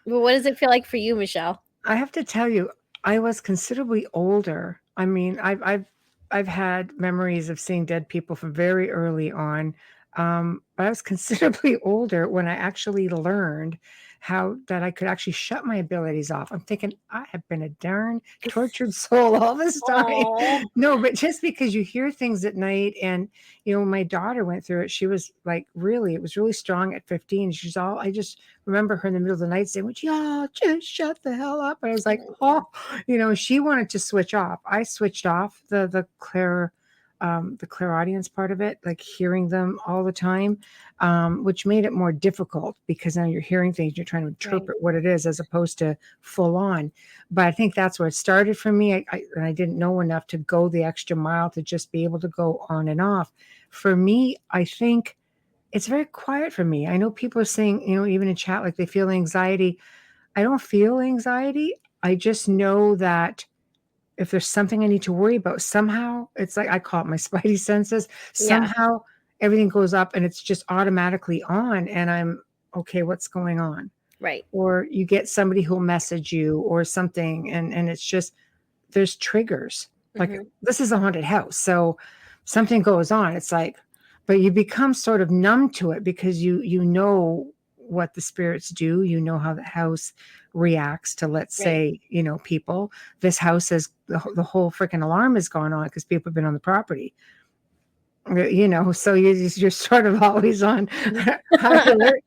Well, what does it feel like for you, Michelle? I have to tell you, I was considerably older. I mean, I've had memories of seeing dead people from very early on. But I was considerably older when I actually learned how that I could actually shut my abilities off. I'm thinking, I have been a darn tortured soul all this time. Aw. No, but just because you hear things at night, and my daughter went through it. She was like, it was really strong at 15. I just remember her in the middle of the night saying, would y'all just shut the hell up? And I was like, oh, she wanted to switch off. I switched off the the clairaudience part of it, like hearing them all the time, which made it more difficult because now you're hearing things, you're trying to interpret what it is as opposed to full on. But I think that's where it started for me. And I didn't know enough to go the extra mile to just be able to go on and off. For me, I think it's very quiet for me. I know people are saying, even in chat, like they feel anxiety. I don't feel anxiety. I just know that if there's something I need to worry about, somehow it's like I call it my spidey senses. Somehow everything goes up and it's just automatically on, and I'm okay. What's going on? Right. Or you get somebody who'll message you or something, and it's just there's triggers. Like this is a haunted house, so something goes on. It's like, but you become sort of numb to it because you know what the spirits do. You know how the house reacts to, let's say, people. This house has the whole freaking alarm has gone on because people have been on the property. So you're sort of always on high alert.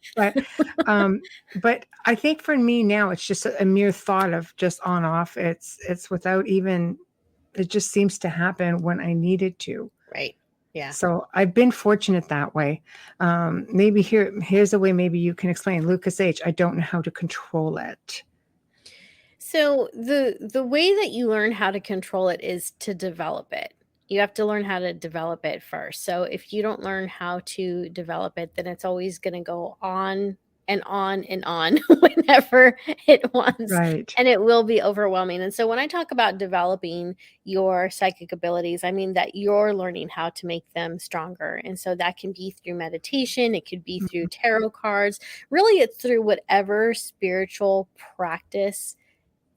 But I think for me now, it's just a mere thought of just on off. It's without even. It just seems to happen when I need it to. Right. Yeah. So I've been fortunate that way. Maybe here's a way maybe you can explain. Lucas H., I don't know how to control it. So the way that you learn how to control it is to develop it. You have to learn how to develop it first. So if you don't learn how to develop it, then it's always going to go on and on and on whenever it wants. Right. And it will be overwhelming. And so when I talk about developing your psychic abilities, I mean that you're learning how to make them stronger. And so that can be through meditation. It could be through tarot cards. Really, it's through whatever spiritual practice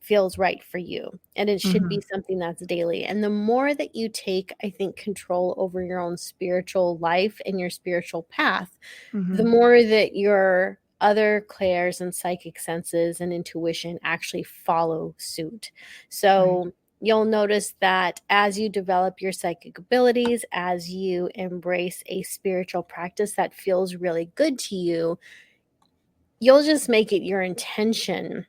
feels right for you. And it should be something that's daily. And the more that you take, I think, control over your own spiritual life and your spiritual path, the more that your other clairs and psychic senses and intuition actually follow suit. So you'll notice that as you develop your psychic abilities, as you embrace a spiritual practice that feels really good to you, you'll just make it your intention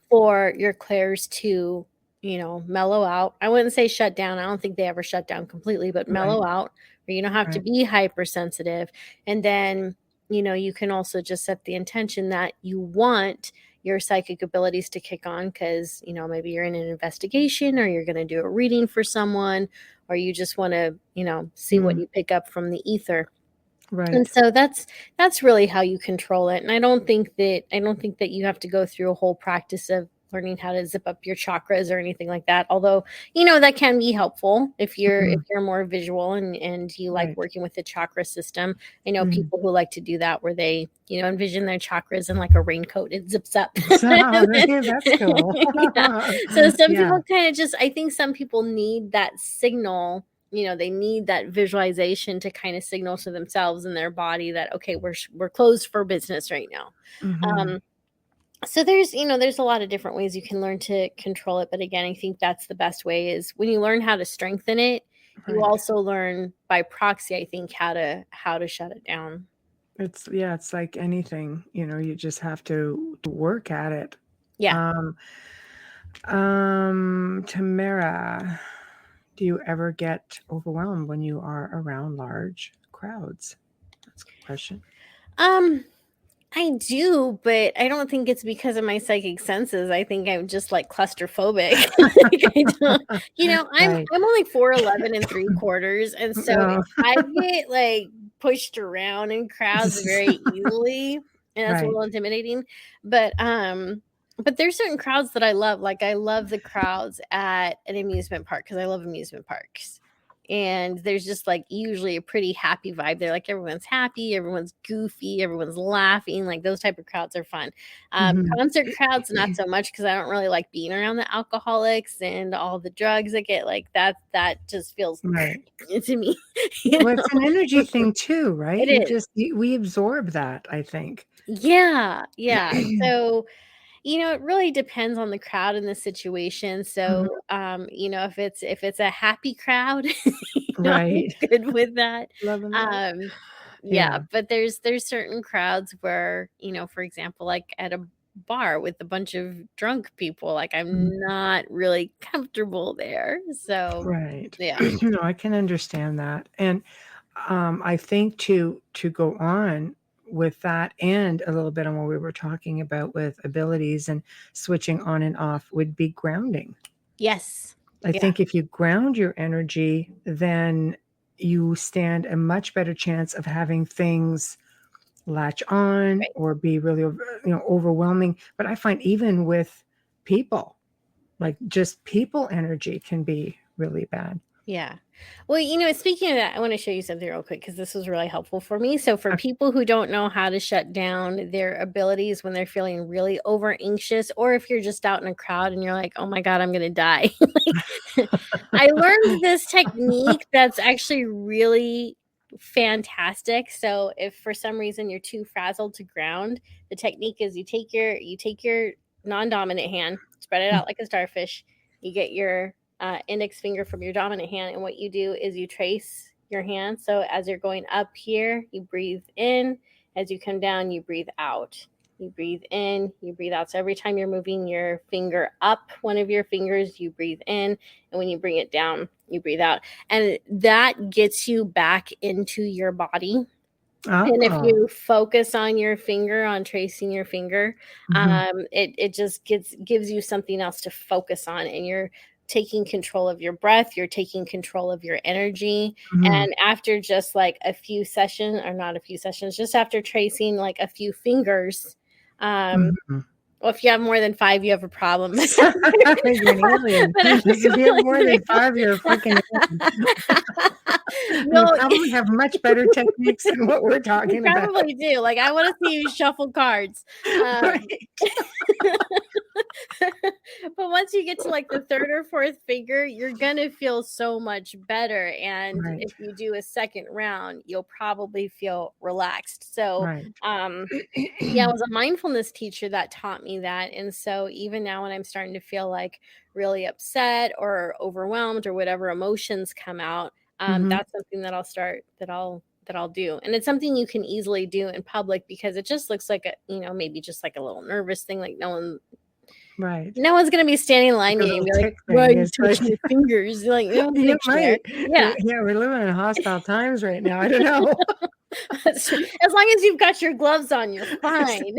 for your clairs to, mellow out. I wouldn't say shut down. I don't think they ever shut down completely, but mellow out, where you don't have to be hypersensitive. And then, you can also just set the intention that you want your psychic abilities to kick on because, maybe you're in an investigation or you're going to do a reading for someone, or you just want to, see what you pick up from the ether. Right. And so that's really how you control it. And I don't think that you have to go through a whole practice of learning how to zip up your chakras or anything like that. Although, that can be helpful if you're more visual and you like working with the chakra system. I know people who like to do that where they, envision their chakras in like a raincoat. It zips up. That's cool. So some people kind of I think some people need that signal. They need that visualization to kind of signal to themselves and their body that, okay, we're closed for business right now. So there's a lot of different ways you can learn to control it. But again, I think that's the best way is when you learn how to strengthen it, you also learn by proxy, I think, how to shut it down. It's like anything, you just have to work at it. Yeah. Tamara, do you ever get overwhelmed when you are around large crowds? That's a good question. I do, but I don't think it's because of my psychic senses. I think I'm just like claustrophobic. I'm only 4'11" and 3/4, and so I get like pushed around in crowds very easily, and that's a little intimidating. But there's certain crowds that I love. Like I love the crowds at an amusement park because I love amusement parks. And there's just like usually a pretty happy vibe there. Like everyone's happy, everyone's goofy, everyone's laughing. Like those type of crowds are fun. Concert crowds, not so much because I don't really like being around the alcoholics and all the drugs that get like that. That just feels to me. Well, it's an energy thing too, right? It is. We absorb that, I think. Yeah. So it really depends on the crowd and the situation. So, if it's a happy crowd, I'm good with that. Loving that. But there's certain crowds where, for example, like at a bar with a bunch of drunk people. Like, I'm not really comfortable there. So, Right. yeah. No, I can understand that. And I think to go on with that and a little bit on what we were talking about with abilities and switching on and off would be grounding. Yes. I Yeah. think if you ground your energy, then you stand a much better chance of having things latch on Right. or be really overwhelming. But I find even with people, like just people energy can be really bad. Yeah. Well, speaking of that, I want to show you something real quick because this was really helpful for me. So, for people who don't know how to shut down their abilities when they're feeling really over anxious, or if you're just out in a crowd and you're like, oh my God, I'm going to die. I learned this technique that's actually really fantastic. So, if for some reason you're too frazzled to ground, the technique is you take your non-dominant hand, spread it out like a starfish. You get your index finger from your dominant hand, and what you do is you trace your hand. So as you're going up here, you breathe in. As you come down, you breathe out. You breathe in, you breathe out. So every time you're moving your finger up, one of your fingers, you breathe in, and when you bring it down, you breathe out. And that gets you back into your body. And if you focus on your finger, on tracing your finger, it just gives you something else to focus on, and you're taking control of your breath, you're taking control of your energy. And after just like a few sessions, or not a few sessions, just after tracing like a few fingers, well, if you have more than 5, you have a problem. You're an alien. If you have more than 5, you're a freaking alien. No, you probably have much better techniques than what we're talking you about. probably do. Like, I want to see you shuffle cards. Right. But once you get to like the 3rd or 4th finger, you're gonna feel so much better. And Right. if you do a second round, you'll probably feel relaxed. So, Right. yeah, it was a mindfulness teacher that taught me that. And so even now when I'm starting to feel like really upset or overwhelmed or whatever emotions come out, that's something that I'll do. And it's something you can easily do in public because it just looks like maybe just like a little nervous thing. Like Right. no one's gonna be standing in line Like a and be little like, tick thing why are you is touching like- your fingers? Like, no one's Yeah, gonna care. right. Yeah, we're living in hostile times right now. I don't know. As long as you've got your gloves on, you're fine.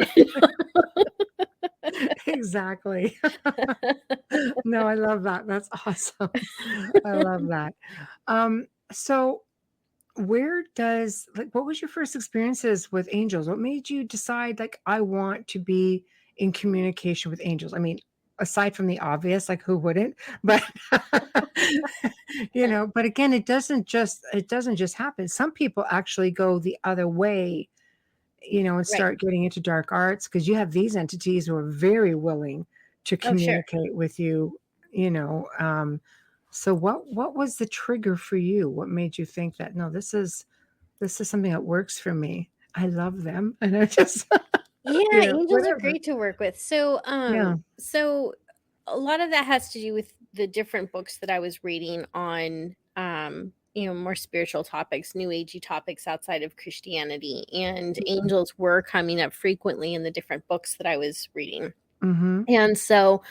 Exactly. No, I love that. That's awesome. I love that. So what was your first experiences with angels? What made you decide like I want to be in communication with angels? I mean, aside from the obvious, like who wouldn't? But but again, it doesn't just happen. Some people actually go the other way, and Right. start getting into dark arts because you have these entities who are very willing to Oh, sure. communicate with you, so what was the trigger for you? What made you think that no, this is something that works for me? I love them. And I just Yeah, angels are whatever. great to work with. So, Yeah. so a lot of that has to do with the different books that I was reading on, more spiritual topics, new agey topics outside of Christianity, and angels were coming up frequently in the different books that I was reading. And so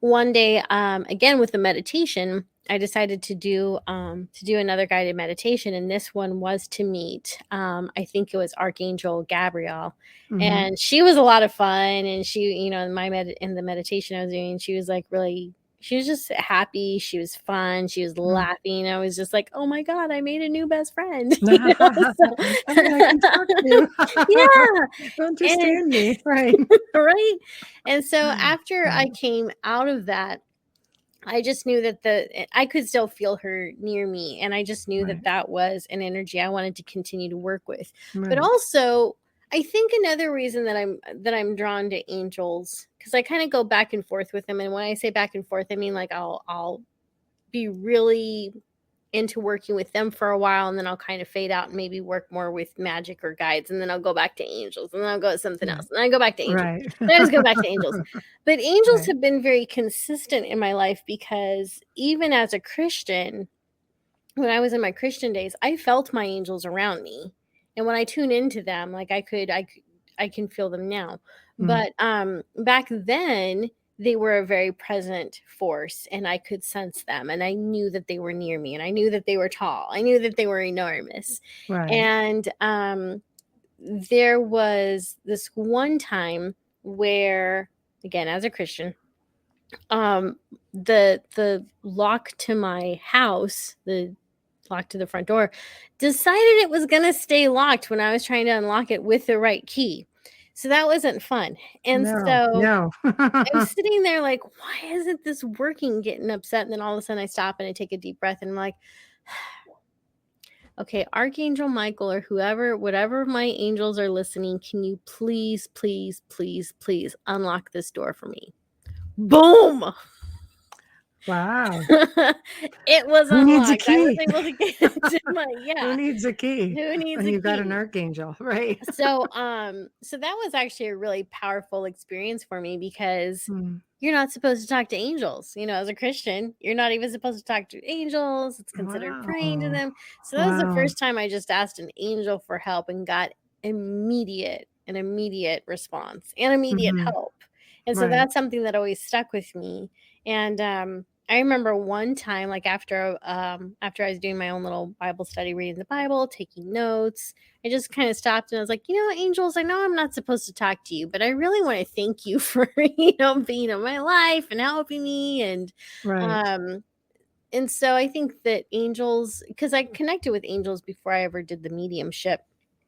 one day, again with the meditation, I decided to do another guided meditation, and this one was to meet, I think it was Archangel Gabriel, and she was a lot of fun. And she, in the meditation I was doing, she was like she was just happy. She was fun. She was laughing. I was just like, oh my God, I made a new best friend. I can talk to you. Yeah. You understand me, right? Right. And so after I came out of that, I just knew that I could still feel her near me, and I just knew that was an energy I wanted to continue to work with. But also, I think another reason that I'm drawn to angels, because I kind of go back and forth with them, and when I say back and forth, I mean like I'll be really into working with them for a while, and then I'll kind of fade out and maybe work more with magic or guides, and then I'll go back to angels, and then I'll go to something else, and then I go back to angels. Then I just go back to angels. But angels have been very consistent in my life because even as a Christian, when I was in my Christian days, I felt my angels around me. And when I tune into them, like I can feel them now. But back then they were a very present force, and I could sense them, and I knew that they were near me, and I knew that they were tall. I knew that they were enormous. Right. And there was this one time where, again, as a Christian, the lock to my house, the lock to the front door, decided it was going to stay locked when I was trying to unlock it with the right key. So that wasn't fun. And No. I was sitting there like, why isn't this working? Getting upset. And then all of a sudden I stop and I take a deep breath and I'm like, okay, Archangel Michael or whoever, whatever my angels are listening, can you please, please, please, please unlock this door for me? Boom! Wow. It was Who needs a unlocked. I was key? able to get into my Who needs a key? Who needs When a you got an key? archangel, right? So that was actually a really powerful experience for me because you're not supposed to talk to angels. You know, as a Christian, you're not even supposed to talk to angels. It's considered praying to them. So that was the first time I just asked an angel for help and got an immediate response and immediate help. And so that's something that always stuck with me. And I remember one time, like after I was doing my own little Bible study, reading the Bible, taking notes, I just kind of stopped and I was like, angels, I know I'm not supposed to talk to you, but I really want to thank you for, being in my life and helping me. And, and so I think that angels, because I connected with angels before I ever did the mediumship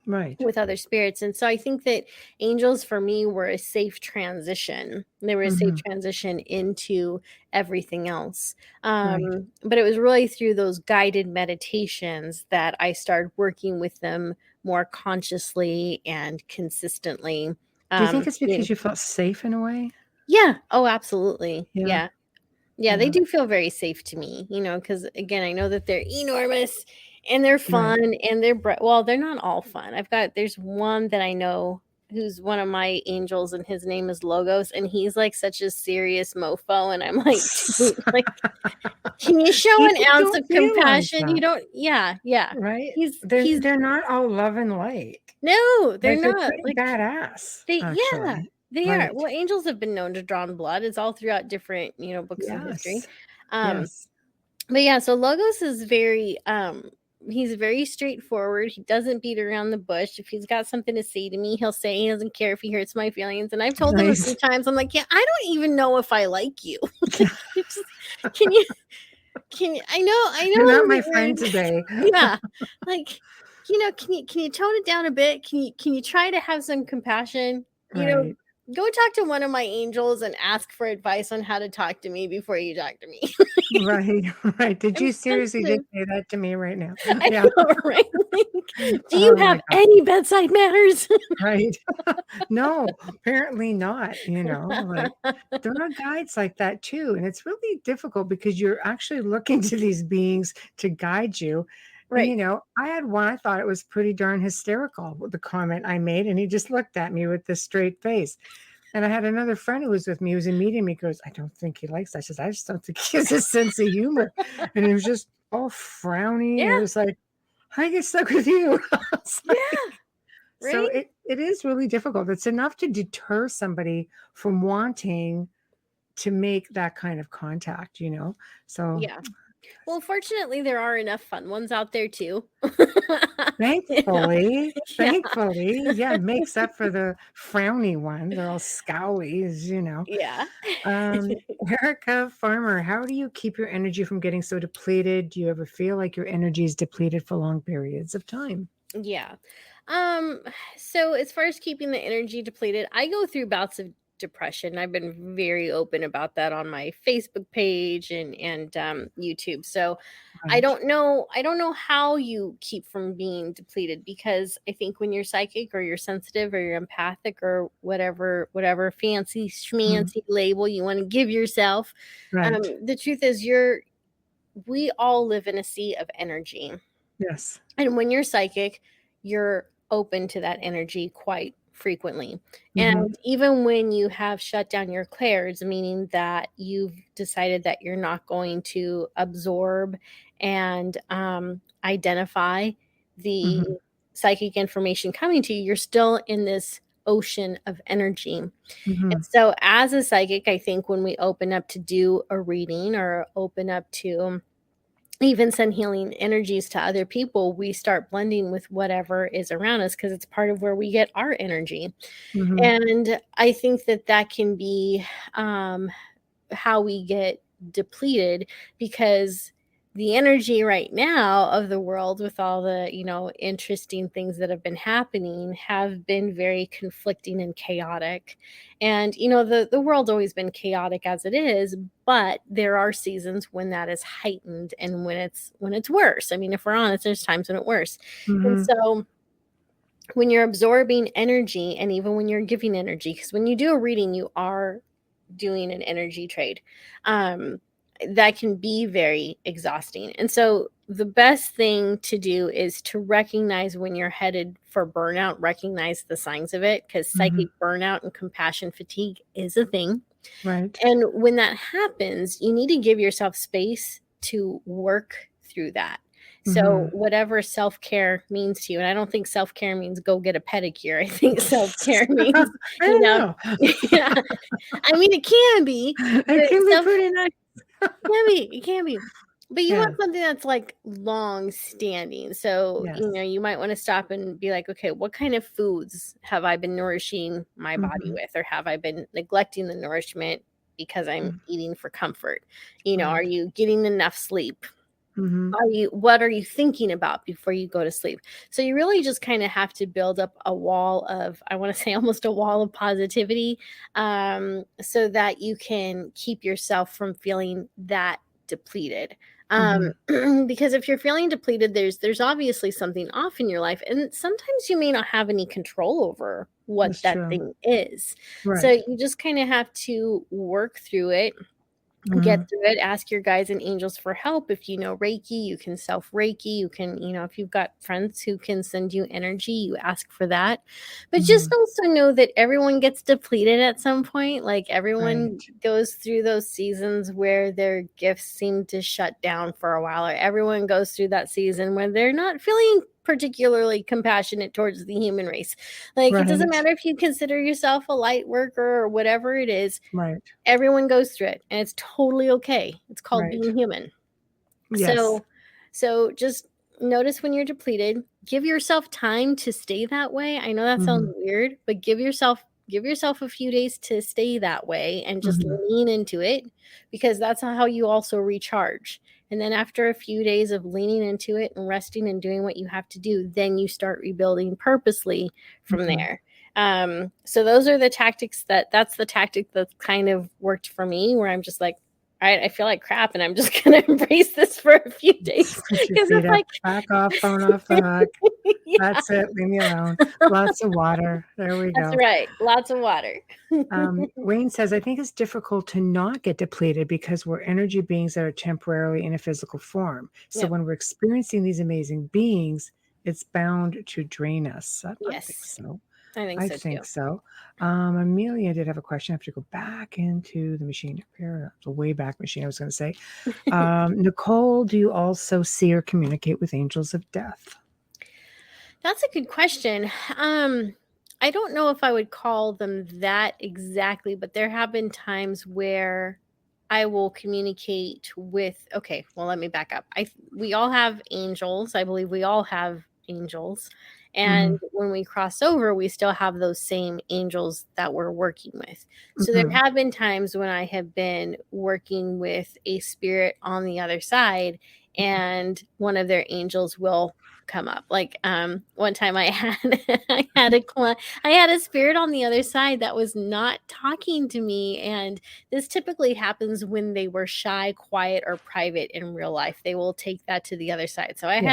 with other spirits. And so I think that angels for me were a safe transition. They were a safe transition into everything else. But it was really through those guided meditations that I started working with them more consciously and consistently. Do you think it's because you felt safe in a way? Yeah. Oh, absolutely. Yeah. They do feel very safe to me, because again, I know that they're enormous and they're fun and they're not all fun. There's one that I know who's one of my angels and his name is Logos and he's like such a serious mofo. And I'm like, dude, like, can you show an ounce of compassion? You don't. Yeah. Right. He's they're not all love and light. No, they're not. Pretty like badass. They Right. are. Well, angels have been known to draw blood. It's all throughout different, books of history. But yeah, so Logos is very he's very straightforward. He doesn't beat around the bush. If he's got something to say to me, he'll say he doesn't care if he hurts my feelings. And I've told him a few times, I'm like, yeah, I don't even know if I like you. Can you I know You're not my friend today. Yeah. Like, can you tone it down a bit? Can you try to have some compassion? Go talk to one of my angels and ask for advice on how to talk to me before you talk to me. Right. Did you seriously just say that to me right now? I know, right? Do you have any bedside manners? Right. No, apparently not, like there are guides like that too. And it's really difficult because you're actually looking to these beings to guide you. Right. And, I had one, I thought it was pretty darn hysterical with the comment I made. And he just looked at me with this straight face. And I had another friend who was with me, who was in medium. He goes, I don't think he likes that. I says, I just don't think he has a sense of humor. And it was just all frowny. Yeah. It was like, I get stuck with you. Right? So it is really difficult. It's enough to deter somebody from wanting to make that kind of contact, So yeah. Well, fortunately, there are enough fun ones out there too. Thankfully, it makes up for the frowny ones. They're all scowlies, Yeah. Erica Farmer, how do you keep your energy from getting so depleted? Do you ever feel like your energy is depleted for long periods of time? Yeah. So as far as keeping the energy depleted, I go through bouts of depression. I've been very open about that on my Facebook page and YouTube. So I don't know how you keep from being depleted, because I think when you're psychic or you're sensitive or you're empathic or whatever fancy schmancy label you want to give yourself, the truth is we all live in a sea of energy. Yes. And when you're psychic, you're open to that energy quite frequently. And even when you have shut down your clairs, meaning that you've decided that you're not going to absorb and identify the psychic information coming to you, you're still in this ocean of energy. Mhm. And so as a psychic, I think when we open up to do a reading or open up to even send healing energies to other people, we start blending with whatever is around us because it's part of where we get our energy. Mhm. And I think that that can be how we get depleted, because the energy right now of the world, with all the interesting things that have been happening, have been very conflicting and chaotic. And the world's always been chaotic as it is, but there are seasons when that is heightened and when it's worse. I mean, if we're honest, there's times when it's worse. And Mhm. so when you're absorbing energy, and even when you're giving energy, because when you do a reading, you are doing an energy trade, um, that can be very exhausting. And so the best thing to do is to recognize when you're headed for burnout, recognize the signs of it, because Mhm. psychic burnout and compassion fatigue is a thing. Right. And when that happens, you need to give yourself space to work through that. So, Mhm. whatever self care means to you, and I don't think self care means go get a pedicure. I think self care means, I you don't know, know. yeah, I mean, it can be, It but can be self pretty nice. it can be. But you want Yes. something that's like long standing. So, Yes. you might want to stop and be like, okay, what kind of foods have I been nourishing my body Mhm. with? Or have I been neglecting the nourishment because I'm Mm. eating for comfort? Are Right. you getting enough sleep? Mhm. What are you thinking about before you go to sleep? So you really just kind of have to build up a wall of, I want to say, almost a wall of positivity, so that you can keep yourself from feeling that depleted. Mhm. Because if you're feeling depleted, there's obviously something off in your life, and sometimes you may not have any control over what That's that true. thing is. So Right. you just kind of have to work through it, get Mhm. through it, ask your guides and angels for help. If you know Reiki, you can self Reiki. You can, if you've got friends who can send you energy, you ask for that. But just Mhm. also know that everyone gets depleted at some point. Like, everyone Right. goes through those seasons where their gifts seem to shut down for a while, or everyone goes through that season where they're not feeling particularly compassionate towards the human race. Like, it doesn't Right. matter if you consider yourself a light worker or whatever it is, Right. everyone goes through it, and it's totally okay. It's called Right. being human. Yes. So just notice when you're depleted. Give yourself time to stay that way. I know that sounds Mhm. weird, but give yourself a few days to stay that way and just Mhm. lean into it, because that's how you also recharge. And then after a few days of leaning into it and resting and doing what you have to do, then you start rebuilding purposely from Mhm. there. So those are the tactics that's the tactic that kind of worked for me, where I'm just like, all right, I feel like crap, and I'm just gonna embrace this for a few days, Put your because feet it's up, like, back off, phone off the hook. yeah, That's it. Leave me alone. Lots of water. There we that's go. right. Lots of water. Wayne says, I think it's difficult to not get depleted because we're energy beings that are temporarily in a physical form. So Yep. when we're experiencing these amazing beings, it's bound to drain us. I think Yes, so. I think I so think too. so. Amelia did have a question. I have to go back into the machine here, the way back machine, I was going to say. Nicole, do you also see or communicate with angels of death? That's a good question. I don't know if I would call them that exactly, but there have been times where I will communicate with. Okay, well, let me back up. We all have angels. I believe we all have angels, and Hmm. when we cross over, we still have those same angels that we're working with. So there Hmm. have been times when I have been working with a spirit on the other side, and one of their angels will come up. Like, one time I had I had a spirit on the other side that was not talking to me, and this typically happens when they were shy, quiet, or private in real life. They will take that to the other side. So Yes.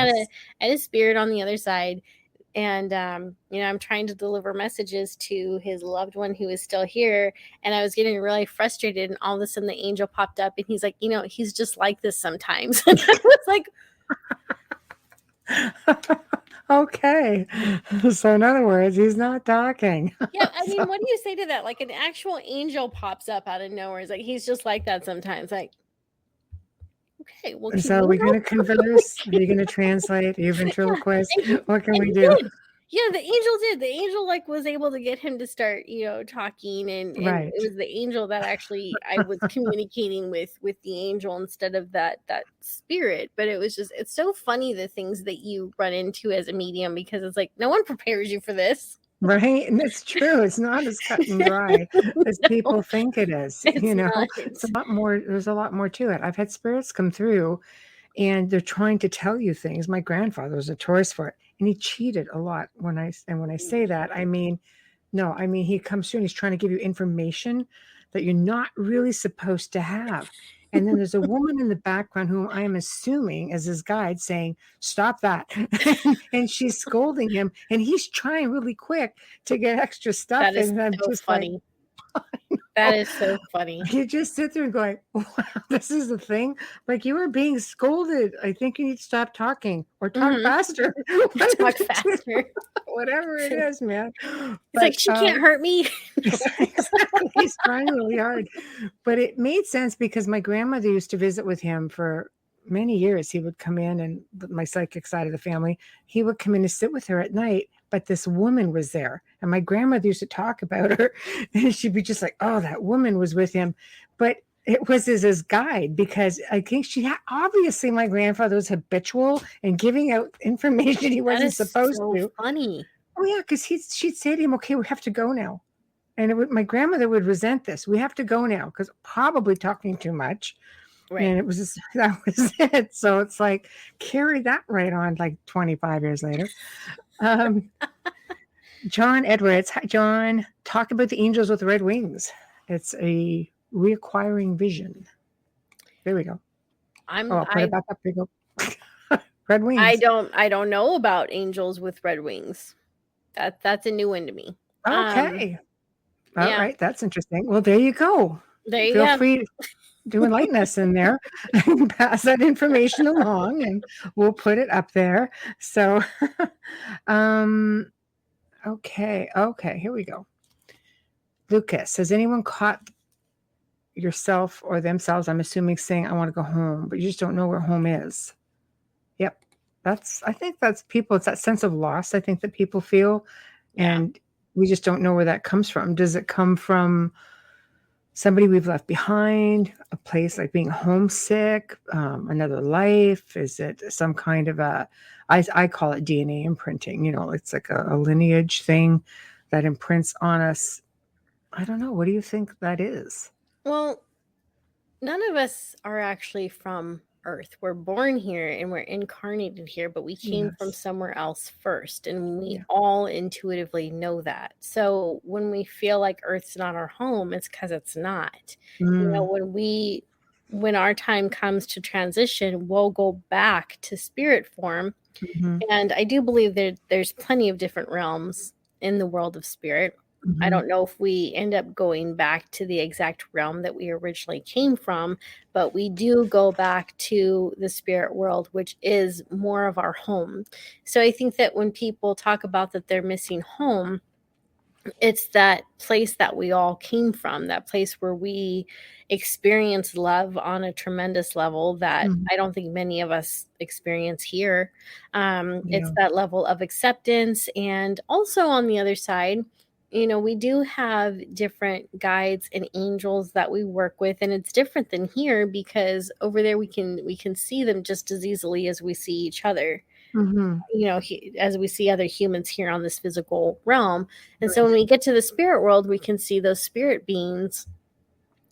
I had a spirit on the other side, and I'm trying to deliver messages to his loved one who is still here, and I was getting really frustrated, and all of a sudden the angel popped up, and he's like, he's just like this sometimes. And I was like, Okay. So in other words, he's not talking. yeah, I So, mean, what do you say to that? Like, an actual angel pops up out of nowhere. It's like, he's just like that sometimes. Like, okay, well, can so are you we going help? to converse? Are you going to translate? Are you Yeah, ventriloquist? and What can and we he do? did. Yeah, the angel did. The angel like was able to get him to start, talking, and Right. it was the angel that actually I was communicating with the angel instead of that spirit. But it was just it's so funny the things that you run into as a medium because it's like no one prepares you for this. Right. And it's true. It's not as cut and dry as No, people think it is. it's not. It's a lot more, there's a lot more to it. I've had spirits come through and they're trying to tell you things. My grandfather was notorious for it, and he cheated a lot. When I say that, I mean, no, I mean he comes through and he's trying to give you information that you're not really supposed to have. And then there's a woman in the background who I am assuming is his guide saying, "Stop that," and she's scolding him, and he's trying really quick to get extra stuff, That is and I'm so just like, funny. That is so funny. you just sit there and going, wow, this is the thing. Like you are being scolded. I think you need to stop talking or talk Mhm. faster. Talk faster. Whatever it is, man. It's But like she can't hurt me. exactly, he's trying really hard. But it made sense because my grandmother used to visit with him for many years. He would come in, and my psychic side of the family, he would come in to sit with her at night. But this woman was there, and my grandmother used to talk about her, and she'd be just like, "Oh, that woman was with him," but it was as his guide because I think she had obviously my grandfather was habitual in giving out information he That wasn't is supposed so to. funny. Oh yeah, because she'd say to him, "Okay, we have to go now," and my grandmother would resent this. We have to go now because probably talking too much, Right. and it was just that was it. So it's like carry that right on like 25 years later. Um, John Edwards. Hi, John. Talk about the angels with red wings. It's a reacquiring vision. There we go. Oh, I'm I'll put it I back up. There you go. Red I wings. don't I don't know about angels with red wings. That's a new one to me. Um, Okay. All yeah, right. That's interesting. Well, there you go. there you Feel go. free to enlighten us in there and pass that information along, and we'll put it up there. So, um, okay. Here we go. Lucas, has anyone caught yourself or themselves, I'm assuming, saying, I want to go home, but you just don't know where home is? Yep. I think that's people, it's that sense of loss, I think that people feel. Yeah. And we just don't know where that comes from. Does it come from somebody we've left behind, a place like being homesick, another life? Is it some kind of I call it DNA imprinting, it's like a lineage thing that imprints on us. I don't know. What do you think that is? Well, none of us are actually from Earth. We're born here and we're incarnated here, but we came from Yes. somewhere else first, and we Yeah. all intuitively know that. So when we feel like Earth's not our home, it's because it's not. Mm, When our time comes to transition, we'll go back to spirit form. mhm, And I do believe there's plenty of different realms in the world of spirit. I mhm. don't know if we end up going back to the exact realm that we originally came from, but we do go back to the spirit world, which is more of our home. So I think that when people talk about that they're missing home, it's that place that we all came from, that place where we experience love on a tremendous level that Mhm. I don't think many of us experience here. It's Yeah. that level of acceptance. And also on the other side, we do have different guides and angels that we work with, and it's different than here because over there we can see them just as easily as we see each other, Mhm. as we see other humans here on this physical realm. And so when Right. we get to the spirit world, we can see those spirit beings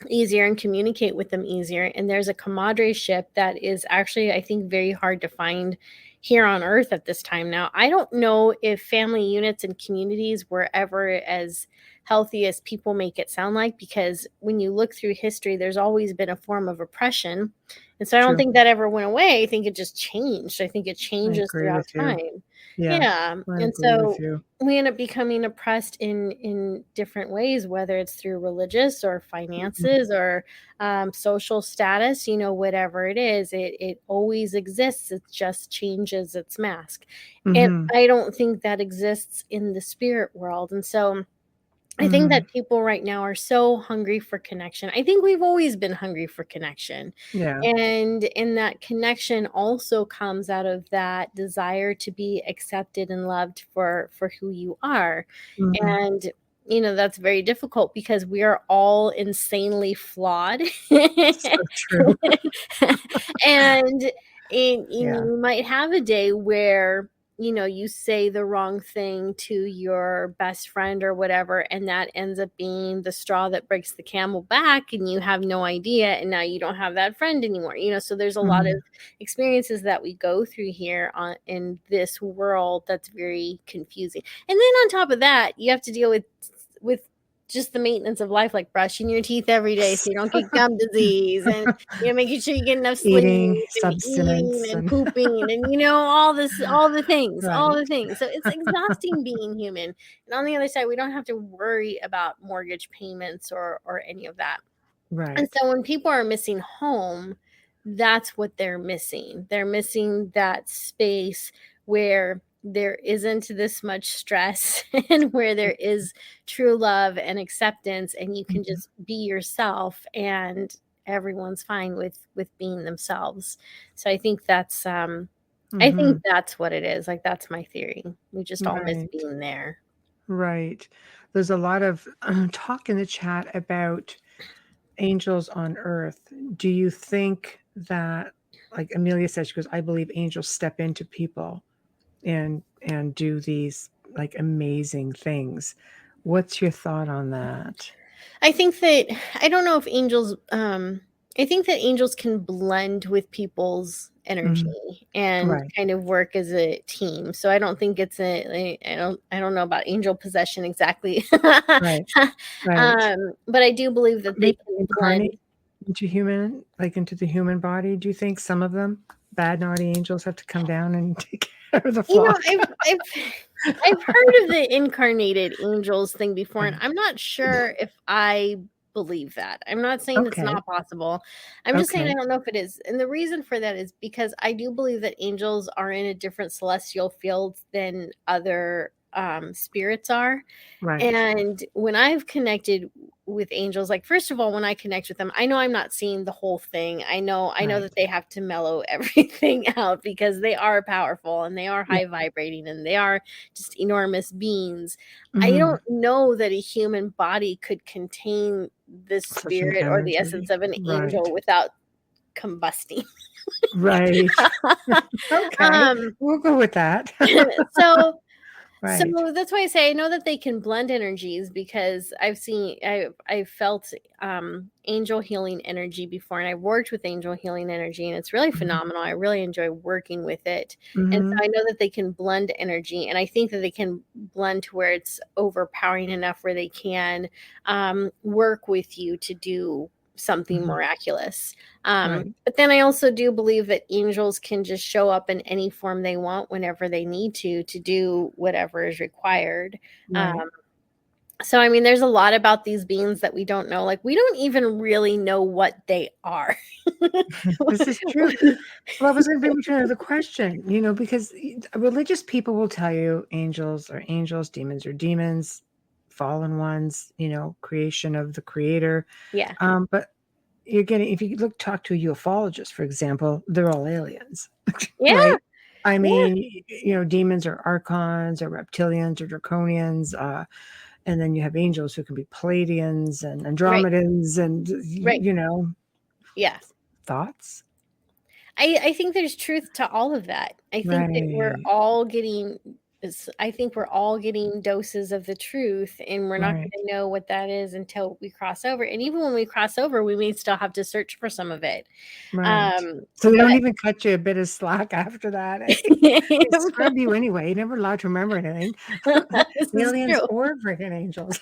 easier and communicate with them easier. And there's a comradeship that is actually, I think, very hard to find here on earth at this time. Now, I don't know if family units and communities were ever as healthy as people make it sound like, because when you look through history, there's always been a form of oppression. And so I don't True. think that ever went away. I think it just changed. I think it I changes agree throughout with you. time. Yeah. Yeah. I And agree with so you. we end up becoming oppressed in different ways, whether it's through religious or Mhm. finances or social status, whatever it is, it always exists. It just changes its mask. And Mhm. I don't think that exists in the spirit world. And so I think that people right now are so hungry for connection. I think we've always been hungry for connection. Yeah. And that connection also comes out of that desire to be accepted and loved for who you are. Mhm. And that's very difficult because we are all insanely flawed. So true. and and Yeah. you might have a day where you say the wrong thing to your best friend or whatever, and that ends up being the straw that breaks the camel back, and you have no idea, and now you don't have that friend anymore. So there's a lot of experiences that we go through here in this world that's very confusing. And then on top of that, you have to deal with just the maintenance of life, like brushing your teeth every day so you don't get gum disease, and making sure you get enough sleep, Eating, and eating substance, and and pooping, and all the things, all right. the things. So it's exhausting being human. And on the other side, we don't have to worry about mortgage payments or any of that. And Right. so when people are missing home, that's what they're missing. They're missing that space where there isn't this much stress and where there is true love and acceptance, and you can Mhm. just be yourself, and everyone's fine with being themselves. So I think that's Mhm. what it is. Like, that's my theory. We just all miss Right. being there. Right. There's a lot of talk in the chat about angels on earth. Do you think that, like Amelia said, she goes, I believe angels step into people and do these like amazing things. What's your thought on that? I think that I don't know if angels I think that angels can blend with people's energy Mhm. and Right. kind of work as a team. So I don't think it's I don't know about angel possession exactly. Right. Right. But I do believe that they Maybe can incarnate blend. into human, like into the human body. Do you think some of them, bad naughty angels, have to come down and take care of the flock? I've heard of the incarnated angels thing before, and Right. I'm not sure if I believe that. I'm not saying it's Okay. not possible. I'm just saying I Okay. don't know if it is. And the reason for that is because I do believe that angels are in a different celestial field than other spirits are. Right. And when I've connected with angels, like, first of all, when I connect with them, I know I'm not seeing the whole thing. I know Right. that they have to mellow everything out because they are powerful and they are Yeah. high vibrating and they are just enormous beings. I Mhm. don't know that a human body could contain the Such an spirit or the essence energy. of an angel Right. without combusting. Right. Okay. um We'll go with that. so So Right. that's why I say I know that they can blend energies because I've felt angel healing energy before, and I've worked with angel healing energy, and it's really Mhm. phenomenal. I really enjoy working with it. And so Mhm. I know that they can blend energy, and I think that they can blend to where it's overpowering enough where they can work with you to do something Mhm. miraculous. Right. But then I also do believe that angels can just show up in any form they want whenever they need to do whatever is required. Right. Um, so, I mean, there's a lot about these beings that we don't know. Like, we don't even really know what they are. This is true. Well, I was going to bring you to another question, because religious people will tell you angels are angels, demons are demons, fallen ones, creation of the creator. Yeah. But if you talk to a ufologist, for example, they're all aliens, Yeah. right? I Yeah. mean, demons are archons or reptilians or draconians. And then you have angels who can be Palladians and Right. Andromedans and, Right. Yeah. thoughts. I think there's truth to all of that. Right. I think we're all getting doses of the truth, and we're not Right. going to know what that is until we cross over. And even when we cross over, we may still have to search for some of it. Right. So they But don't even cut you a bit of slack after that, eh? They scrub you anyway. You're never allowed to remember anything. this is Aliens true. or freaking angels.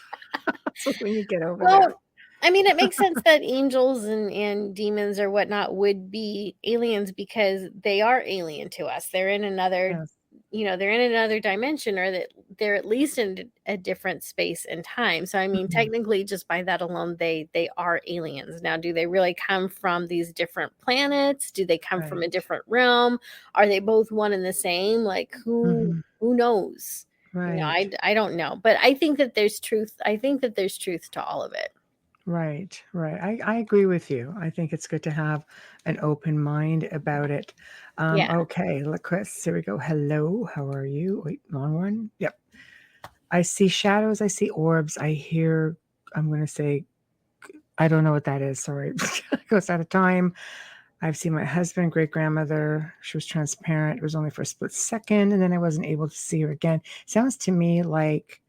So when you get over there. Well, I mean, it makes sense that angels and demons or whatnot would be aliens because they are alien to us. They're in another, Yes. they're in another dimension, or that they're at least in a different space and time. So, I mean, Mhm. technically, just by that alone, they are aliens. Now, do they really come from these different planets? Do they come from a Right. different realm? Are they both one and the same? Like, who Mhm. who knows? Right. I don't know, but I think that there's truth. I think that there's truth to all of it. Right. Right. I agree with you. I think it's good to have an open mind about it. Yeah. Okay, look, Chris, here we go. Hello, how are you? Wait, long one. Yep. I see shadows. I see orbs. I hear, I'm going to say, I don't know what that is. Sorry. It goes out of time. I've seen my husband, great grandmother. She was transparent. It was only for a split second, and then I wasn't able to see her again. Sounds to me like,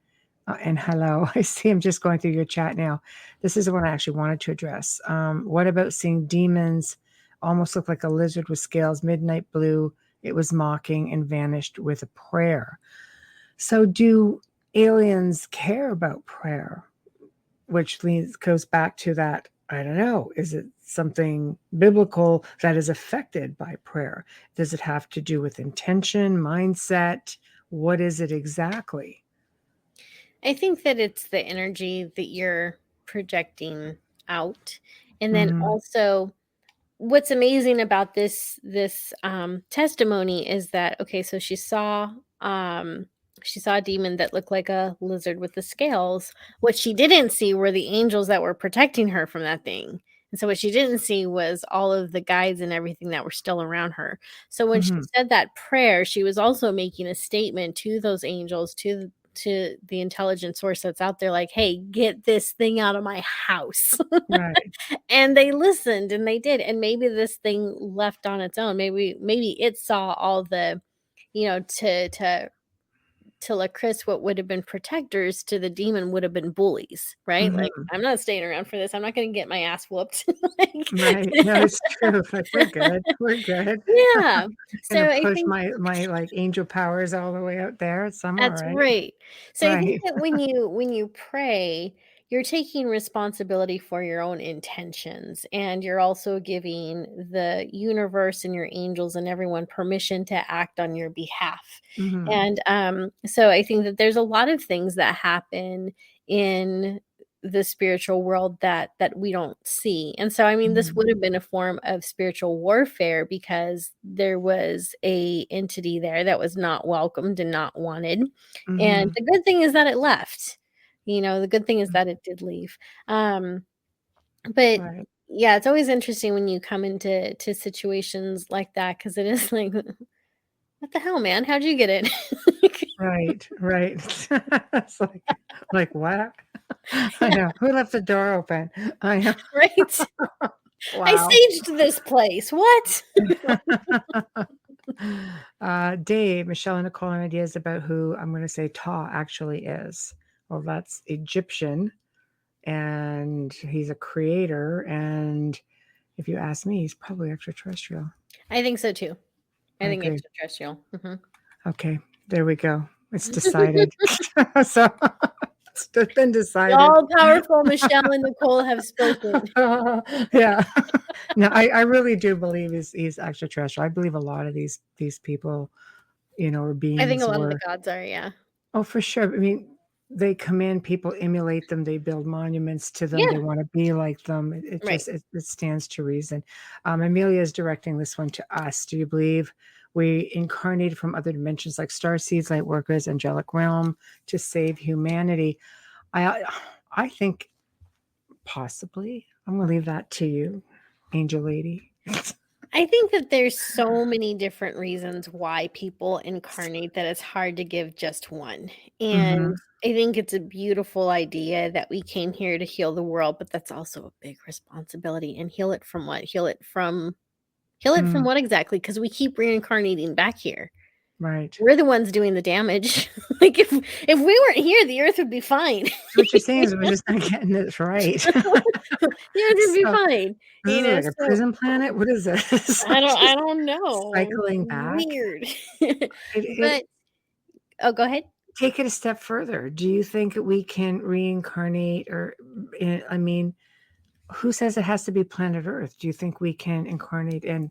and hello, I see I'm just going through your chat now. This is the one I actually wanted to address. What about seeing demons almost look like a lizard with scales, midnight blue? It was mocking and vanished with a prayer. So, do aliens care about prayer? Which goes back to that. I don't know. Is it something biblical that is affected by prayer? Does it have to do with intention, mindset? What is it exactly? I think that it's the energy that you're projecting out. And then Mm-hmm. also what's amazing about this testimony is that okay, so she saw a demon that looked like a lizard with the scales. What she didn't see were the angels that were protecting her from that thing. And so what she didn't see was all of the guides and everything that were still around her. So when she Mm-hmm. said that prayer, she was also making a statement to those angels, to the intelligent source that's out there, like, hey, get this thing out of my house. Right. And they listened and they did. And maybe this thing left on its own. Maybe it saw all the, to Chris, what would have been protectors to the demon would have been bullies, right? Like, Mm-hmm. I'm not staying around for this. I'm not going to get my ass whooped. Like, Right. No, it's true. Like, we're good. We're good. yeah. So Gonna I push think my like angel powers all the way out there. I'm all that's right. right. So I think Right. that when you pray, you're taking responsibility for your own intentions, and you're also giving the universe and your angels and everyone permission to act on your behalf. Mm-hmm. And so I think that there's a lot of things that happen in the spiritual world that we don't see. And so I mean, this Mm-hmm. would have been a form of spiritual warfare because there was a entity there that was not welcomed and not wanted. And Mm-hmm. the good thing is that it left. The good thing is that it did leave. Um, but Right. yeah, it's always interesting when you come into situations like that because it is like, what the hell, man? How'd you get it? Right. Right. It's like what? I know. Who left the door open? I know. Right? I Wow. saged this place. What? Dave, Michelle, and Nicole, any ideas about who I'm going to say Ta actually is? Well, that's Egyptian, and he's a creator. And if you ask me, he's probably extraterrestrial. I think so too. I I think agree. extraterrestrial. Mhm. Okay, there we go. It's decided. So it's been The decided. all powerful Michelle and Nicole have spoken. Yeah. No, I really do believe he's extraterrestrial. I believe a lot of these people, or I think a beings lot of the were. gods are, yeah. Oh, for sure. I mean, they come in, people emulate them, they build monuments to them, they Yeah, want to be like them. It right. just it stands to reason. Amelia is directing this one to us. Do you believe we incarnated from other dimensions like star seeds, light workers, angelic realm to save humanity? I think possibly. I'm gonna leave that to you, Angel Lady. I think that there's so many different reasons why people incarnate that it's hard to give just one. Mm-hmm. And I think it's a beautiful idea that we came here to heal the world, but that's also a big responsibility. And heal it from what? Heal it from Mm, what exactly? Because we keep reincarnating back here. right. We're the ones doing the damage. Like if we weren't here, the earth would be fine. So what you're saying is we're just not getting this right. The earth would be So fine. this is like a So prison planet. What is this? I don't I Just don't know. cycling back. Weird. It But oh, go ahead. take it a step further. Do you think that we can reincarnate, or I mean, who says it has to be planet Earth? Do you think we can incarnate in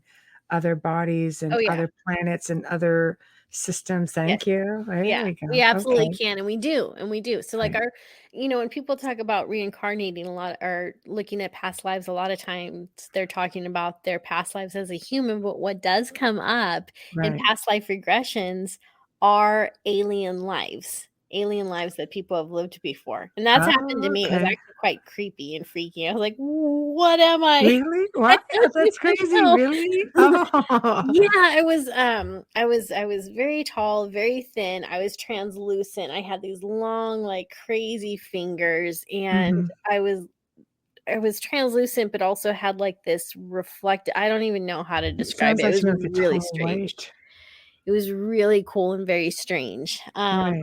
other bodies Oh and yeah. other planets and other systems? Yes. Thank you. There Yeah. we We go. absolutely Okay. can, and we do, and we do. So like Right. when people talk about reincarnating a lot or looking at past lives, a lot of times they're talking about their past lives as a human, but what does come up in Right. past life regressions are alien lives that people have lived before. And that's happened to me. It was Okay. actually quite creepy and freaky. I was like, what am I? Really? What? That's crazy. No. Really? Oh. Yeah, I was very tall, very thin. I was translucent. I had these long, like crazy fingers, and Mhm. I was translucent, but also had like this reflect. I don't even know how to It describe sounds it. It like was to me like a really tall strange. white. It was really cool and very strange. Right.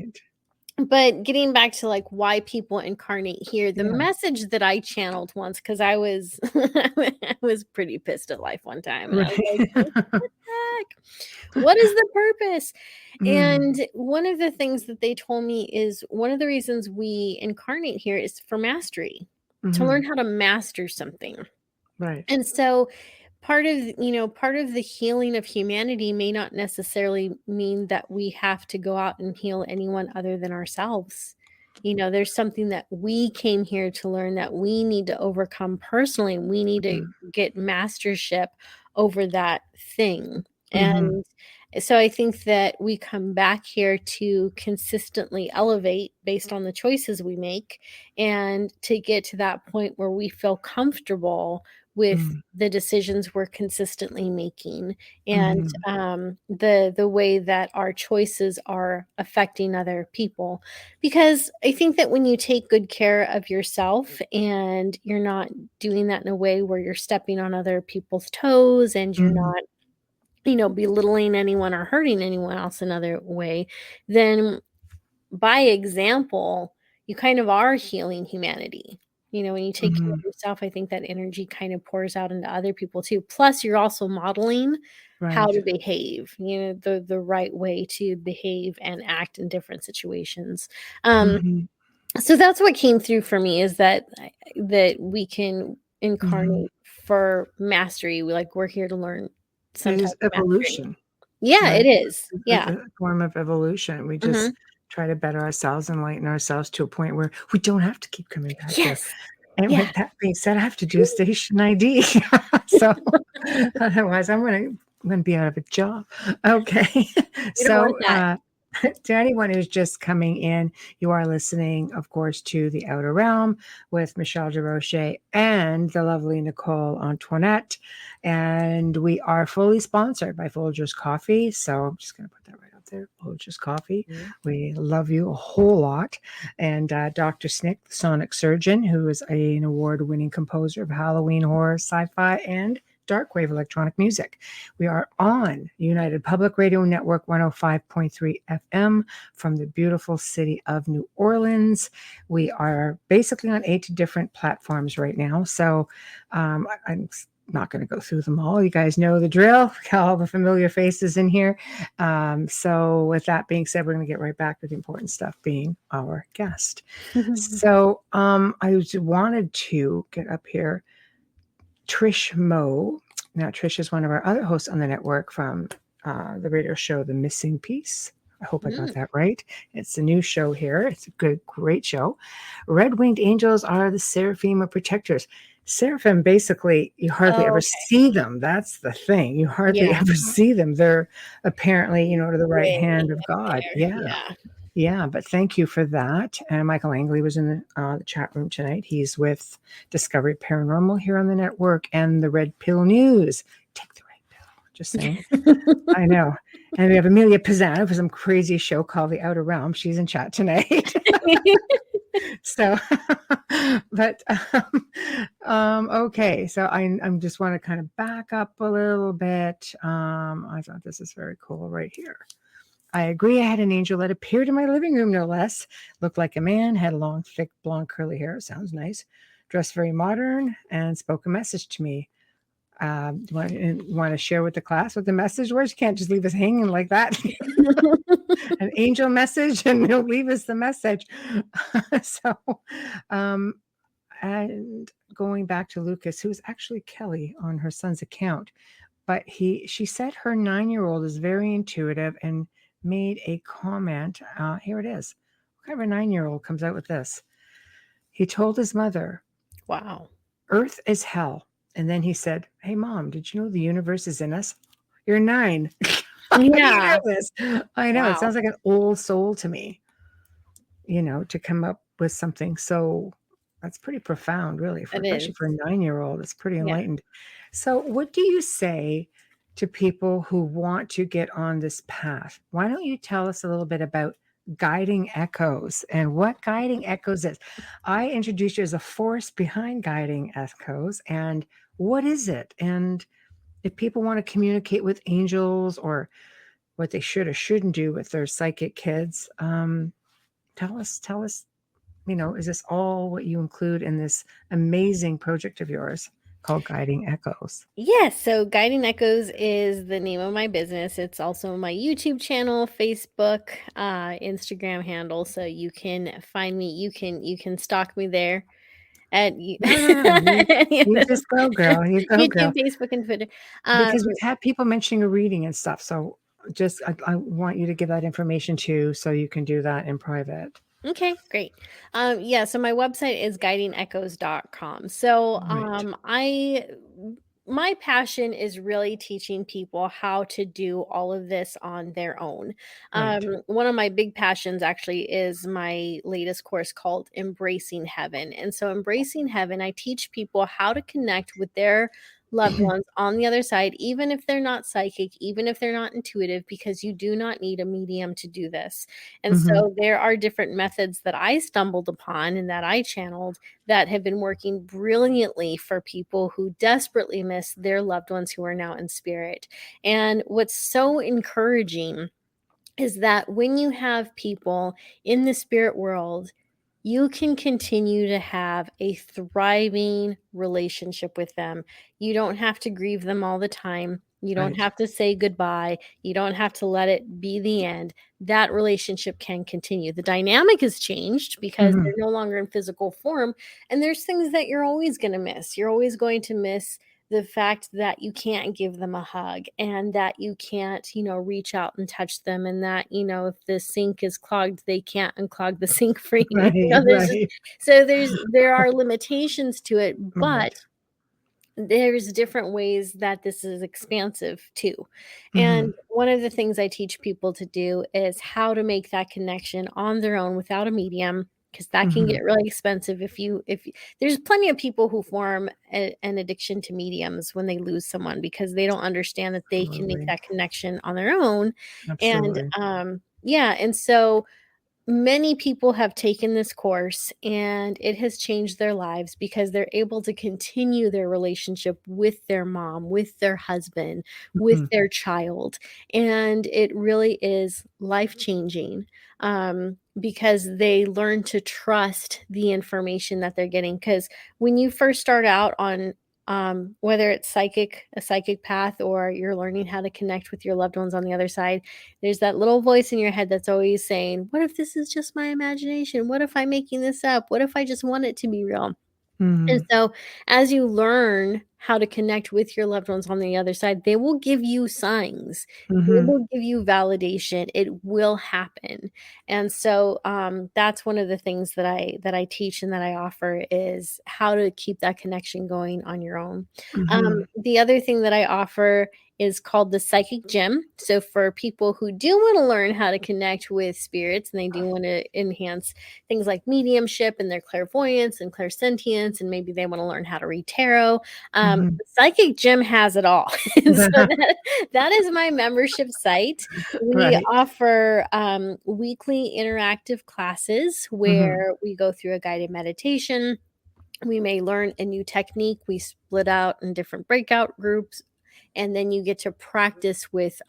But getting back to like why people incarnate here, the Yeah. message that I channeled once, because I was I was pretty pissed at life one time, and I was like, Right. what the heck? What is the purpose? Mm. And one of the things that they told me is one of the reasons we incarnate here is for mastery, to learn Mhm. how to master something. Right. And so part of the healing of humanity may not necessarily mean that we have to go out and heal anyone other than ourselves. There's something that we came here to learn that we need to overcome personally. We need to Mm. get mastership over that thing. Mhm. And so I think that we come back here to consistently elevate based on the choices we make, and to get to that point where we feel comfortable with Mm. the decisions we're consistently making, and Mhm. the way that our choices are affecting other people. Because I think that when you take good care of yourself, and you're not doing that in a way where you're stepping on other people's toes, and you're Mhm. not belittling anyone or hurting anyone else another way, then by example, you kind of are healing humanity. When you take care of Mhm. yourself, I think that energy kind of pours out into other people too. Plus, you're also modeling how Right. to behave, the right way to behave and act in different situations. Mhm. So that's what came through for me, is that we can Mhm. incarnate for mastery. We're here to learn some It type is of mastery. evolution, Yeah, right? it is. It's Yeah. a form of evolution. We just Mhm. try to better ourselves, enlighten ourselves to a point where we don't have to keep coming back here. Yes. And Yeah. with that being said, I have to do a station ID. So otherwise I'm gonna be out of a job. Okay. We don't want So that. to anyone who's just coming in, you are listening, of course, to The Outer Realm with Michelle DeRoche and the lovely Nicole Antoinette. And we are fully sponsored by Folgers Coffee. So I'm just going to put that right up there, Folgers Coffee. Mhm. We love you a whole lot. And Dr. Snick, the sonic surgeon, who is an award-winning composer of Halloween horror, sci-fi, and dark wave electronic music. We are on United Public Radio Network 105.3 FM from the beautiful city of New Orleans. We are basically on 8 different platforms right now. So I'm not going to go through them all. You guys know the drill. All the familiar faces in here. So with that being said, we're going to get right back to the important stuff, being our guest. So I wanted to get up here Trish Moe. Now, Trish is one of our other hosts on the network from the radio show The Missing Piece. I hope I got Mm. that right. It's a new show here. It's a good, great show. Red-winged angels are the seraphim of protectors. Seraphim, basically, you hardly Oh, ever okay. see them. That's the thing. You hardly Yeah. ever see them. They're apparently, to the right Way hand of up God. there. Yeah. Yeah. Yeah, but thank you for that. And Michael Angley was in the chat room tonight. He's with Discovery Paranormal here on the network and the Red Pill News. Take the red pill. Just saying. I know. And we have Amelia Pisano for some crazy show called The Outer Realm. She's in chat tonight. So, but okay. So I'm just want to kind of back up a little bit. I thought this is very cool right here. I agree. I had an angel that appeared in my living room, no less. Looked like a man, had long, thick, blonde, curly hair. Sounds nice. Dressed very modern and spoke a message to me. Do you want to share with the class what the message was? You can't just leave us hanging like that. An angel message and he'll leave us the message. So, um, and going back to Lucas, who's actually Kelly on her son's account, but she said her 9-year-old is very intuitive and made a comment. Here it is. What kind of a 9-year-old comes out with this? He told his mother, Wow. Earth is hell. And then he said, hey, Mom, did you know the universe is in us? You're 9. Yeah. I know. It Wow. sounds like an old soul to me, to come up with something so that's pretty profound, really, It especially is. for a 9-year-old. It's pretty Yeah. enlightened. So, what do you say to people who want to get on this path? Why don't you tell us a little bit about guiding echoes and what guiding echoes is? I introduced you as a force behind guiding echoes, and what is it? And if people want to communicate with angels or what they should or shouldn't do with their psychic kids, tell us, is this all what you include in this amazing project of yours called Guiding Echoes? Yes, so Guiding Echoes is the name of my business. It's also my YouTube channel, Facebook, Instagram handle. So you can find me. You can stalk me there at You, any of you those just go, girl. You go, YouTube, girl. Facebook, and Twitter. Um, Because we've had people mentioning a reading and stuff. So just, I want you to give that information too, so you can do that in private. Okay, great. Yeah, so my website is guidingechoes.com. So, Right. my passion is really teaching people how to do all of this on their own. Right. One of my big passions actually is my latest course called Embracing Heaven. And so, Embracing Heaven, I teach people how to connect with their loved ones on the other side, even if they're not psychic, even if they're not intuitive, because you do not need a medium to do this. And Hmm. so there are different methods that I stumbled upon and that I channeled that have been working brilliantly for people who desperately miss their loved ones who are now in spirit. And what's so encouraging is that when you have people in the spirit world, you can continue to have a thriving relationship with them. You don't have to grieve them all the time. You don't Right. have to say goodbye. You don't have to let it be the end. That relationship can continue. The dynamic has changed because Hmm. they're no longer in physical form. And there's things that you're always going to miss. You're always going to miss the fact that you can't give them a hug and that you can't, reach out and touch them, and that, if the sink is clogged, they can't unclog the sink for you. Right. There's just Right. so there are limitations to it, Right. but there's different ways that this is expansive too. Hmm. And one of the things I teach people to do is how to make that connection on their own without a medium, because that can Hmm. get really expensive there's plenty of people who form an addiction to mediums when they lose someone because they don't understand that they can make Absolutely. that connection on their own. And Absolutely. yeah, and so many people have taken this course and it has changed their lives because they're able to continue their relationship with their mom, with their husband, with Hmm. their child. And it really is life changing, because they learn to trust the information that they're getting. Because when you first start out on whether it's a psychic path, or you're learning how to connect with your loved ones on the other side, there's that little voice in your head that's always saying, "What if this is just my imagination? What if I'm making this up? What if I just want it to be real?" And Hmm. so, as you learn how to connect with your loved ones on the other side, they will give you signs. They Hmm. will give you validation. It will happen. And so, that's one of the things that I teach and that I offer is how to keep that connection going on your own. Hmm. The other thing that I offer is called the Psychic Gym. So for people who do want to learn how to connect with spirits and they do want to enhance things like mediumship and their clairvoyance and clairsentience, and maybe they want to learn how to read tarot. Hmm. The Psychic Gym has it all. And so that is my membership site. We Right. offer weekly interactive classes Hmm. where we go through a guided meditation. We may learn a new technique. We split out in different breakout groups, and then you get to practice with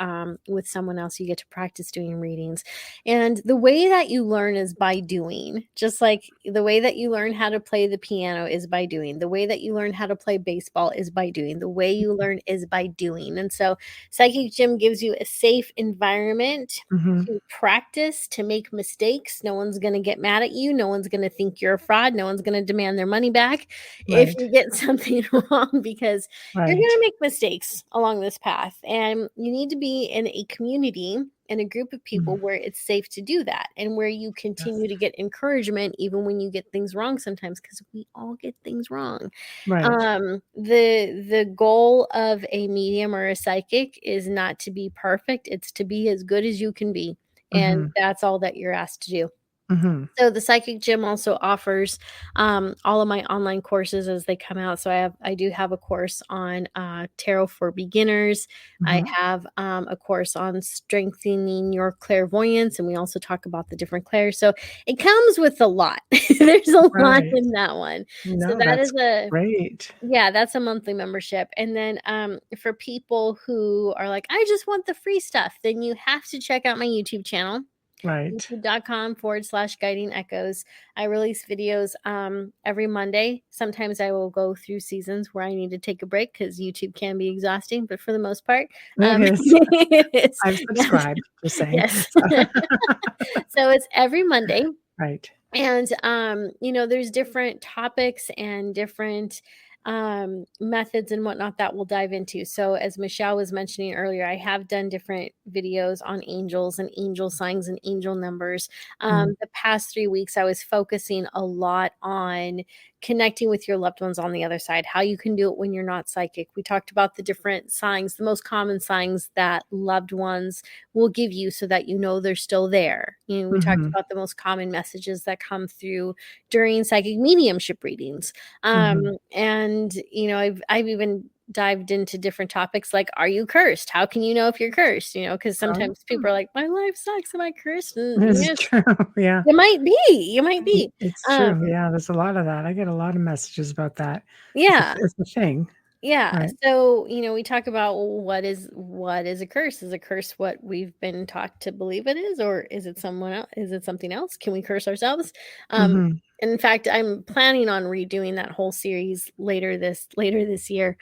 someone else. You get to practice doing readings, and the way that you learn is by doing. Just like the way that you learn how to play the piano is by doing. The way that you learn how to play baseball is by doing. The way you learn is by doing. And so, Psychic Gym gives you a safe environment Hmm. to practice, to make mistakes. No one's going to get mad at you. No one's going to think you're a fraud. No one's going to demand their money back if Right. you get something wrong, because you're going Right. to make mistakes along this path, and you need to be in a community and a group of people where it's safe to do that, and where you continue Yes. to get encouragement even when you get things wrong sometimes, because we all get things wrong. Right. The goal of a medium or a psychic is not to be perfect, it's to be as good as you can be, and Mhm. that's all that you're asked to do. Mhm. So the Psychic Gym also offers all of my online courses as they come out. So I do have a course on tarot for beginners. I Mhm. have a course on strengthening your clairvoyance, and we also talk about the different clairs. So it comes with a lot. There's a lot Right. in that one. So No, that that's is a great. yeah, that's a monthly membership. And then for people who are like, I just want the free stuff, then you have to check out my YouTube channel, Right. youtube.com/guiding echoes. I release videos every Monday. Sometimes I will go through seasons where I need to take a break because YouTube can be exhausting, but for the most part, It is. it's, I've subscribed, just saying. yes. So So it's every Monday. right. And there's different topics and different methods and whatnot that we'll dive into. So as Michelle was mentioning earlier, I have done different videos on angels and angel signs and angel numbers. Mm. The past 3 weeks I was focusing a lot on connecting with your loved ones on the other side, how you can do it when you're not psychic. We talked about the different signs, the most common signs that loved ones will give you so that you know they're still there. We talked Mhm. about the most common messages that come through during psychic mediumship readings. Mhm. And I've even dived into different topics like, are you cursed? How can you know if you're cursed? Because Oh, sometimes people are like, my life sucks. Am I cursed? And this is yes, true. Yeah. you might be. You might be. It's Um, true. Yeah, there's a lot of that. I get a lot of messages about that. yeah. It's a thing, Yeah. right? So, we talk about, well, what is a curse? Is a curse what we've been taught to believe it is, or is it someone else? Is it something else? Can we curse ourselves? Um, Mhm. in fact, I'm planning on redoing that whole series later this year.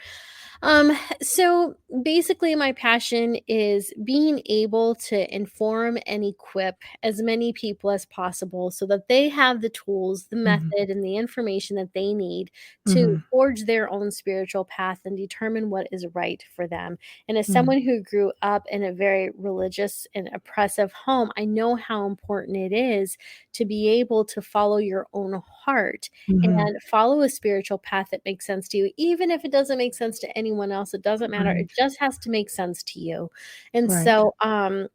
Um, so basically my passion is being able to inform and equip as many people as possible so that they have the tools, the Mhm. method, and the information that they need to Mhm. forge their own spiritual path and determine what is right for them. And as Mhm. someone who grew up in a very religious and oppressive home, I know how important it is to be able to follow your own heart Mhm. and follow a spiritual path that makes sense to you. Even if it doesn't make sense to anyone else, it doesn't matter. It Right. just has to make sense to you. And Right. so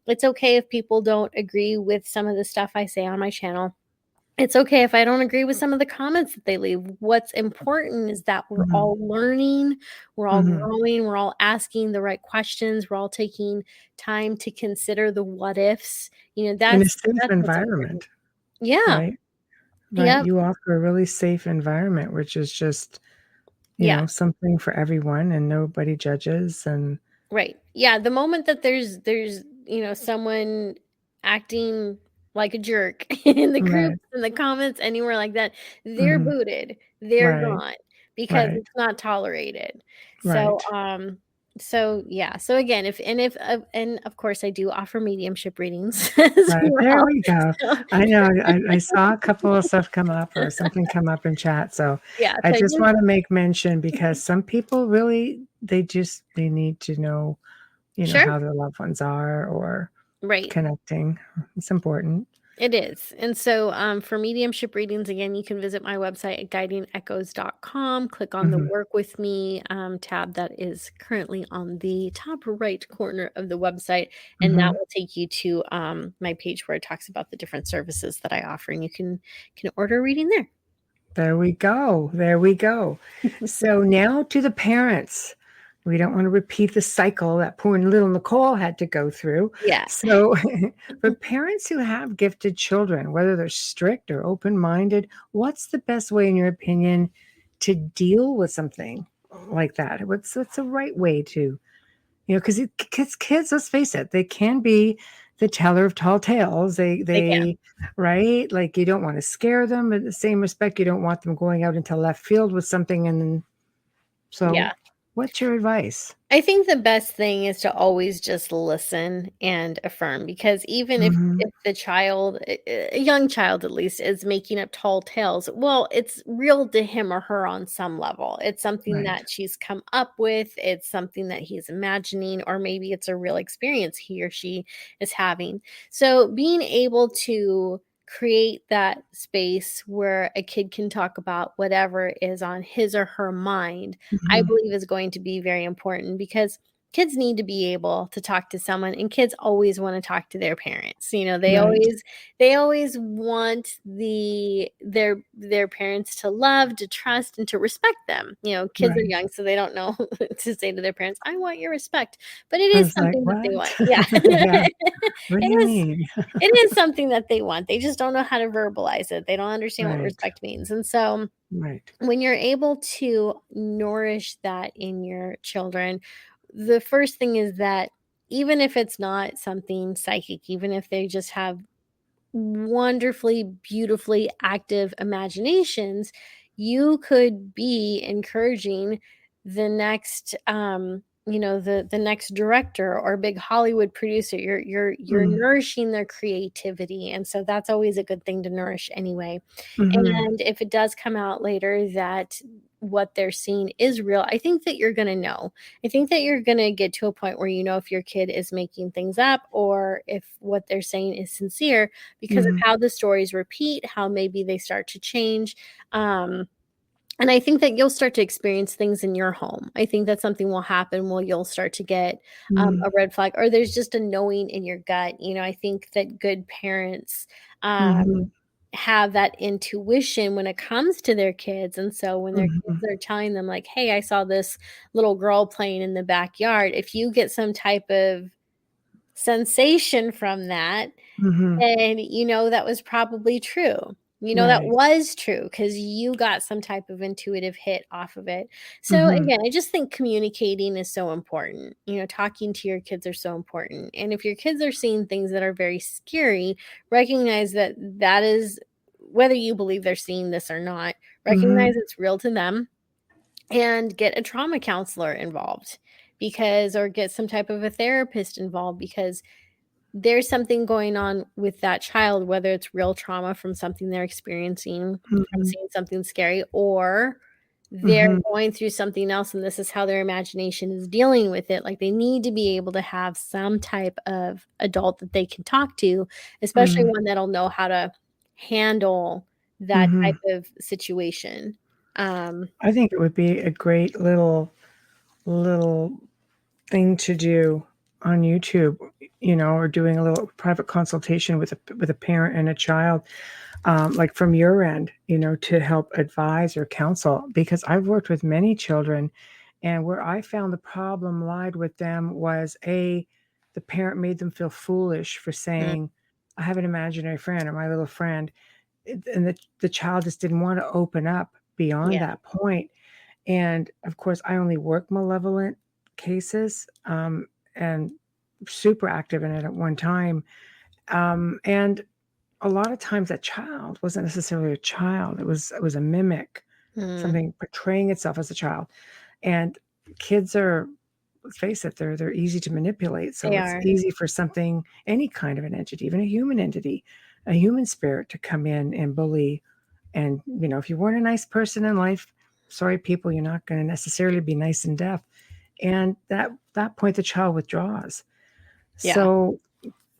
it's okay if people don't agree with some of the stuff I say on my channel. It's okay if I don't agree with some of the comments that they leave. What's important is that we're Mhm. all learning, we're all Mhm. growing, we're all asking the right questions, we're all taking time to consider the what ifs. In a That's safe that's what's important. environment, Yeah. right? Right. Yep. You offer a really safe environment, which is just, Yeah. something for everyone and nobody judges and Right. Yeah, the moment that there's someone acting like a jerk in the right. groups, in the comments, anywhere like that, they're Mhm. booted. They're Right. gone because Right. it's not tolerated. So, Right. yeah. So again, if and of course I do offer mediumship readings as Right. There well. we go. So, I know I saw a couple of stuff come up or something come up in chat. So yeah, I so I just do want to make mention because some people really they need to know, sure. how their loved ones are or Right. connecting. It's important. It is. And so for mediumship readings, again, you can visit my website at guidingechoes.com. Click on the Mhm. Work With Me tab that is currently on the top right corner of the website. And that Mhm. will take you to my page where it talks about the different services that I offer. And you can order a reading there. There we go. There we go. So now to the parents. We don't want to repeat the cycle that poor little Nicole had to go through. Yeah. So, for parents who have gifted children, whether they're strict or open minded, what's the best way, in your opinion, to deal with something like that? What's the right way to, because kids, let's face it, they can be the teller of tall tales. They can. Right? Like you don't want to scare them, but at the same respect, you don't want them going out into left field with something. And then, so Yeah. What's your advice? I think the best thing is to always just listen and affirm, because even Mhm. if the child, a young child at least, is making up tall tales, well, it's real to him or her on some level. It's something Right. that she's come up with, it's something that he's imagining, or maybe it's a real experience he or she is having. So being able to create that space where a kid can talk about whatever is on his or her mind, I Mhm. believe is going to be very important, because kids need to be able to talk to someone, and kids always want to talk to their parents. You know, Right. they always want their parents to love, to trust, and to respect them. You know, kids are Right. young, so they don't know to say to their parents, "I want your respect." But it I is was like, something that they want. "What?" Yeah. Yeah. What do you It is mean? it is something that they want. They just don't know how to verbalize it. They don't understand what Right. respect means. And so Right. when you're able to nourish that in your children, the first thing is that even if it's not something psychic, even if they just have wonderfully, beautifully active imaginations, you could be encouraging the next the next director or big Hollywood producer. You're Mm. nourishing their creativity. And so that's always a good thing to nourish anyway. Mhm. And if it does come out later that what they're seeing is real, I think that you're going to know. I think that you're going to get to a point where you know if your kid is making things up or if what they're saying is sincere, because of Mhm. how the stories repeat, how maybe they start to change. Um, and I think that you'll start to experience things in your home. I think that something will happen where you'll start to get Mm. a red flag, or there's just a knowing in your gut. You know, I think that good parents Mhm. have that intuition when it comes to their kids. And so when their Mhm. kids are telling them, like, hey, I saw this little girl playing in the backyard, if you get some type of sensation from that, Mhm. and you know that was probably true. You know that Right. was true because you got some type of intuitive hit off of it. So Mhm. again, I just think communicating is so important. You know, talking to your kids are so important. And if your kids are seeing things that are very scary, recognize that that is, whether you believe they're seeing this or not, recognize Mhm. it's real to them, and get a trauma counselor involved, because, or get some type of a therapist involved, because there's something going on with that child, whether it's real trauma from something they're experiencing, from Mhm. seeing something scary, or they're Mhm. going through something else and this is how their imagination is dealing with it. Like, they need to be able to have some type of adult that they can talk to, especially Mhm. one that'll know how to handle that type Mhm. of situation. Um, I think it would be a great little thing to do on YouTube, or doing a little private consultation with a parent and a child, like from your end, to help advise or counsel. Because I've worked with many children, and where I found the problem lied with them was the parent made them feel foolish for mm, saying, "I have an imaginary friend or my little friend," and the child just didn't want to open up beyond yeah. that point. And of course, I only work malevolent cases, and super active in it at one time. And a lot of times that child wasn't necessarily a child. It was a mimic, Mm, something portraying itself as a child. And kids are, let's face it, they're easy to manipulate. So they it's are. easy for something, any kind of an entity, even a human entity, a human spirit to come in and bully. And if you weren't a nice person in life, sorry people, you're not going to necessarily be nice and deaf. And that point the child withdraws. Yeah. So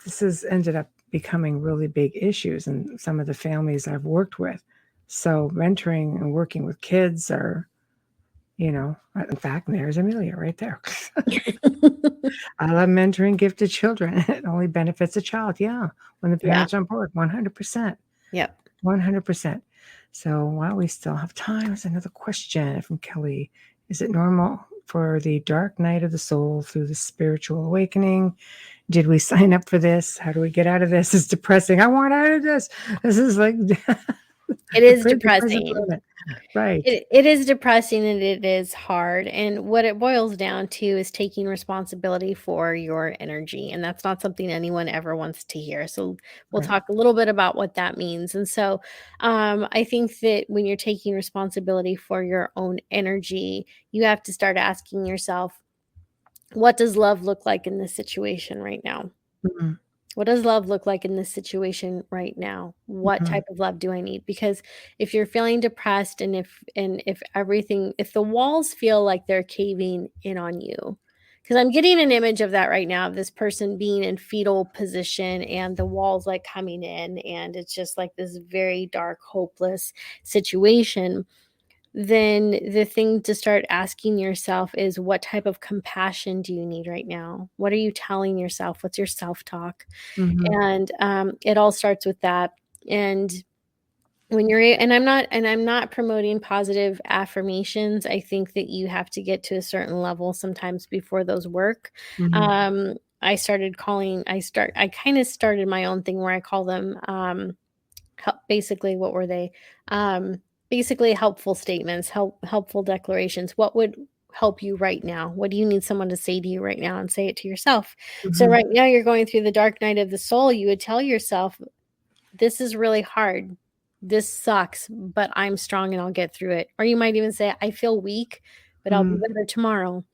this has ended up becoming really big issues in some of the families I've worked with. So mentoring and working with kids are, in fact, there's Amelia right there. I love mentoring gifted children. It only benefits a child. Yeah. When the Yeah. parents are on board, 100%. Yep. 100%. So while we still have time, there's another question from Kelly. Is it normal for the dark night of the soul through the spiritual awakening? Did we sign up for this? How do we get out of this? It's depressing. I want out of this. This is like, It is The present depressing. moment. Right. It is depressing and it is hard. And what it boils down to is taking responsibility for your energy. And that's not something anyone ever wants to hear. So we'll Right. talk a little bit about what that means. And so I think that when you're taking responsibility for your own energy, you have to start asking yourself, what does love look like in this situation right now? Mhm. What does love look like in this situation right now? What Mhm. type of love do I need? Because if you're feeling depressed and if everything if the walls feel like they're caving in on you, because I'm getting an image of that right now of this person being in fetal position and the walls like coming in and it's just like this very dark, hopeless situation, then the thing to start asking yourself is what type of compassion do you need right now? What are you telling yourself? What's your self-talk? Mhm. And it all starts with that. And when you're and I'm not promoting positive affirmations. I think that you have to get to a certain level sometimes before those work. Mhm. I kind of started my own thing where I call them basically what were they um basically helpful statements, helpful declarations. What would help you right now? What do you need someone to say to you right now? And say it to yourself. So Mhm. right now you're going through the dark night of the soul, you would tell yourself, this is really hard, this sucks, but I'm strong and I'll get through it. Or you might even say, I feel weak, but I'll be Mhm. better tomorrow.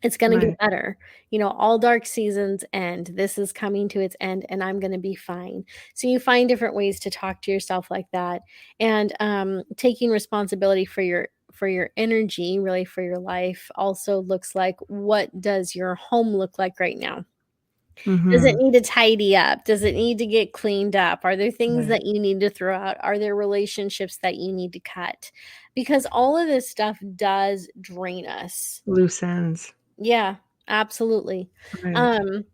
It's going to get Right. better. All dark seasons end. This is coming to its end and I'm going to be fine. So you find different ways to talk to yourself like that. And taking responsibility for your energy, really for your life, also looks like, what does your home look like right now? Does it Mhm. need to tidy up? Does it need to get cleaned up? Are there things Right. that you need to throw out? Are there relationships that you need to cut? Because all of this stuff does drain us. Loose ends. Yeah, absolutely. Right. Um,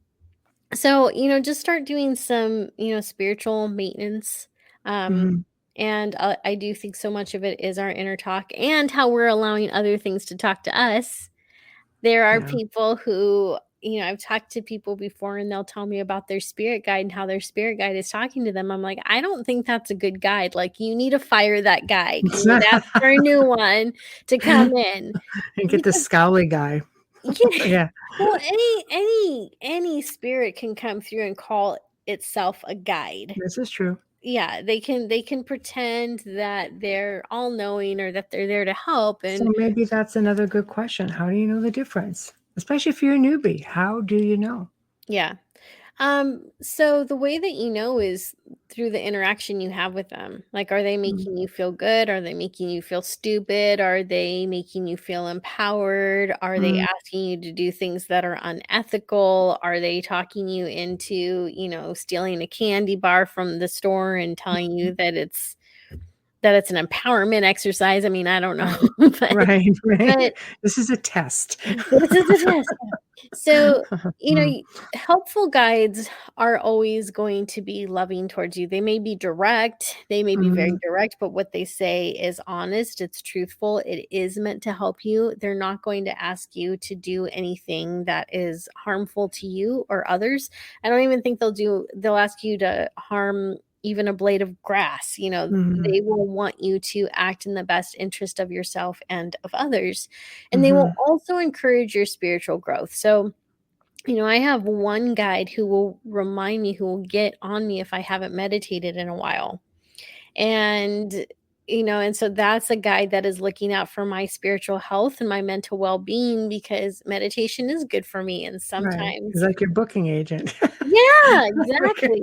so, just start doing some, spiritual maintenance. Um, Mhm. and I do think so much of it is our inner talk and how we're allowing other things to talk to us. There are Yeah. people who, I've talked to people before and they'll tell me about their spirit guide and how their spirit guide is talking to them. I'm like, I don't think that's a good guide. Like, you need to fire that guide. You need to ask for a new one to come in. And get the Because scowly guy. yeah. Yeah. Well, any spirit can come through and call itself a guide. This is true. Yeah, they can pretend that they're all knowing or that they're there to help. And So maybe that's another good question. How do you know the difference? Especially if you're a newbie. How do you know? yeah. So the way that you know is through the interaction you have with them. Like, are they Mm. making you feel good? Are they making you feel stupid? Are they making you feel empowered? Are they Mm. asking you to do things that are unethical? Are they talking you into, stealing a candy bar from the store and telling you that it's an empowerment exercise? I mean, I don't know, Right. but Right. Right. but This is a test. this is a test. So, Mm. helpful guides are always going to be loving towards you. They may be direct, they may be very Mhm. direct, but what they say is honest, it's truthful, it is meant to help you. They're not going to ask you to do anything that is harmful to you or others. I don't even think they'll ask you to harm even a blade of grass. Mhm. They will want you to act in the best interest of yourself and of others. And they will Mhm. also encourage your spiritual growth. So, I have one guide who will remind me, who will get on me if I haven't meditated in a while. And, and so that's a guide that is looking out for my spiritual health and my mental well being because meditation is good for me. And Right. It's sometimes, like your booking agent. yeah, Okay. exactly.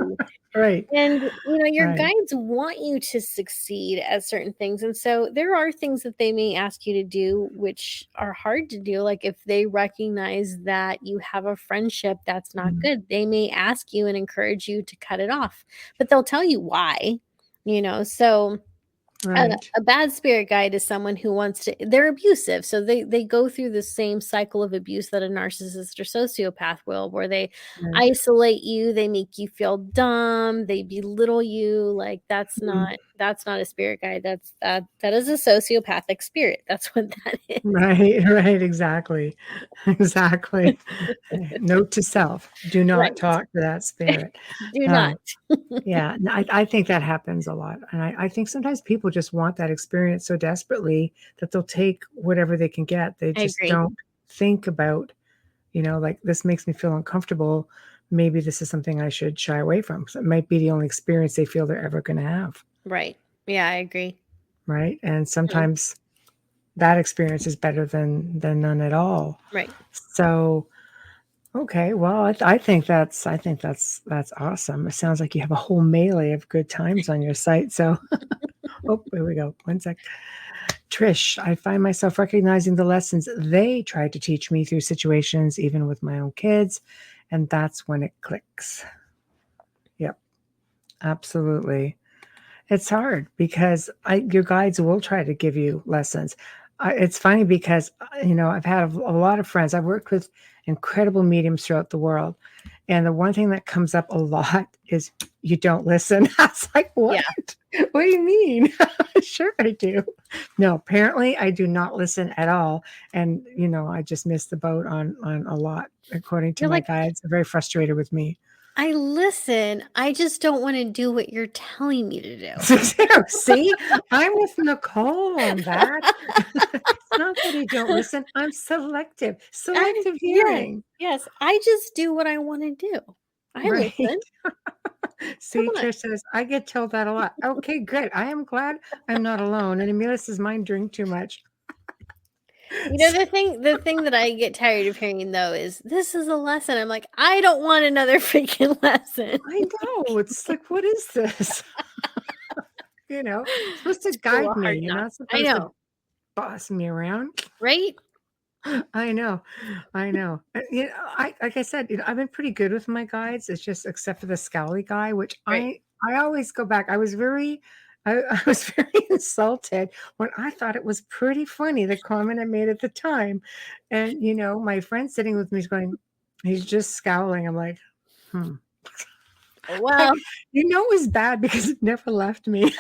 Right. And, your Right. guides want you to succeed at certain things. And so there are things that they may ask you to do, which are hard to do. Like if they recognize that you have a friendship that's not Mhm. good, they may ask you and encourage you to cut it off, but they'll tell you why, So Right. a bad spirit guide is someone who wants to, they're abusive. So they go through the same cycle of abuse that a narcissist or sociopath will, where they Right. isolate you, they make you feel dumb, they belittle you. Like that's Mhm. not That's not a spirit guide. That is a sociopathic spirit. That's what that is. Right, exactly. Exactly. Note to self, do not Right. talk to that spirit. Do not. Yeah, no, I think that happens a lot. And I think sometimes people just want that experience so desperately that they'll take whatever they can get. They I just agree. don't think about, like, this makes me feel uncomfortable. Maybe this is something I should shy away from. So it might be the only experience they feel they're ever going to have. Right. Yeah, I agree. Right. And sometimes that experience is better than none at all. Right. So, okay, well, I think that's awesome. It sounds like you have a whole melee of good times on your site. So, oh, here we go. One sec. Trish, I find myself recognizing the lessons they tried to teach me through situations, even with my own kids, and that's when it clicks. Yep, absolutely. It's hard because your guides will try to give you lessons. It's funny because, I've had a lot of friends. I've worked with incredible mediums throughout the world. And the one thing that comes up a lot is you don't listen. I was like, what? Yeah. What do you mean? Sure, I do. No, apparently I do not listen at all. And, I just missed the boat on a lot, according to You're my like, guides. They're very frustrated with me. I listen. I just don't want to do what you're telling me to do. See, I'm with Nicole on that. It's not that I don't listen. I'm selective. Selective hearing. Yes. I just do what I want to do. I Right. listen. See, Come on. Trish says, I get told that a lot. Okay, good. I am glad I'm not alone. And Amelia says, mine drink too much. The thing that I get tired of hearing though is this is a lesson. I'm like, I don't want another freaking lesson. I know. It's like, what is this? You're supposed to guide me. You're not supposed to boss me around. Right? I know. Like I said, I've been pretty good with my guides. It's just except for the scowly guy, which Right. I always go back. I was very insulted when I thought it was pretty funny, the comment I made at the time. And my friend sitting with me is going, he's just scowling. I'm like, Well, it was bad because it never left me.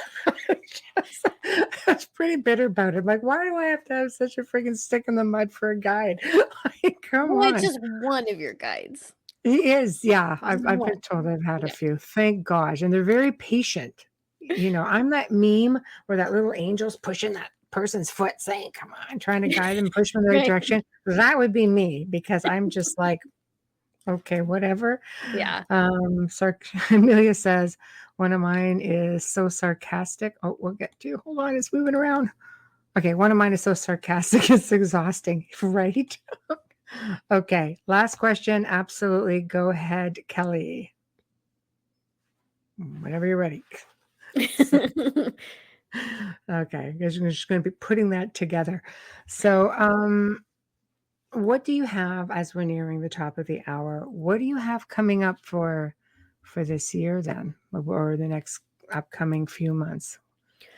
I was pretty bitter about it. Like, why do I have to have such a freaking stick in the mud for a guide? Come on. it's just one of your guides. He is, yeah. I've been One. told I've had a few. Thank gosh. And they're very patient. I'm that meme where that little angel's pushing that person's foot saying, come on, trying to guide them, push them in the right direction. That would be me because I'm just like, okay, whatever. Yeah. Amelia says, one of mine is so sarcastic. Oh, we'll get to. Hold on, it's moving around. Okay, one of mine is so sarcastic, it's exhausting, right? Okay, last question. Absolutely. Go ahead, Kelly. Whenever you're ready. Okay, I'm just going to be putting that together. So, what do you have as we're nearing the top of the hour? What do you have coming up for this year then, or the next upcoming few months?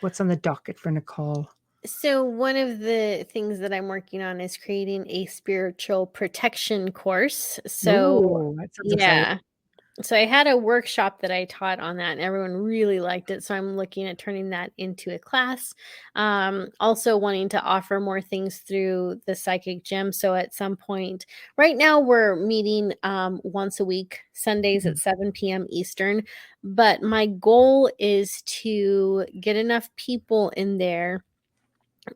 What's on the docket for Nicole? So one of the things that I'm working on is creating a spiritual protection course. So Ooh, that sounds exciting. So I had a workshop that I taught on that and everyone really liked it. So I'm looking at turning that into a class. Also wanting to offer more things through the psychic gym. So at some point, right now we're meeting once a week, Sundays at 7 p.m. Eastern. But my goal is to get enough people in there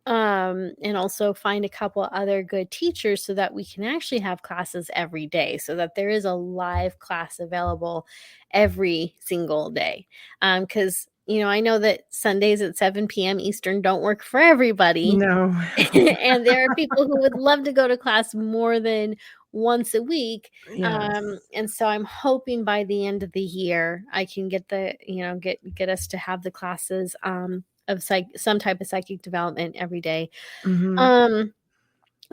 and also find a couple other good teachers so that we can actually have classes every day, so that there is a live class available every single day. Because I know that Sundays at 7 p.m. Eastern don't work for everybody. No. And there are people who would love to go to class more than once a week. Yes. And so I'm hoping by the end of the year I can get get us to have the classes of some type of psychic development every day.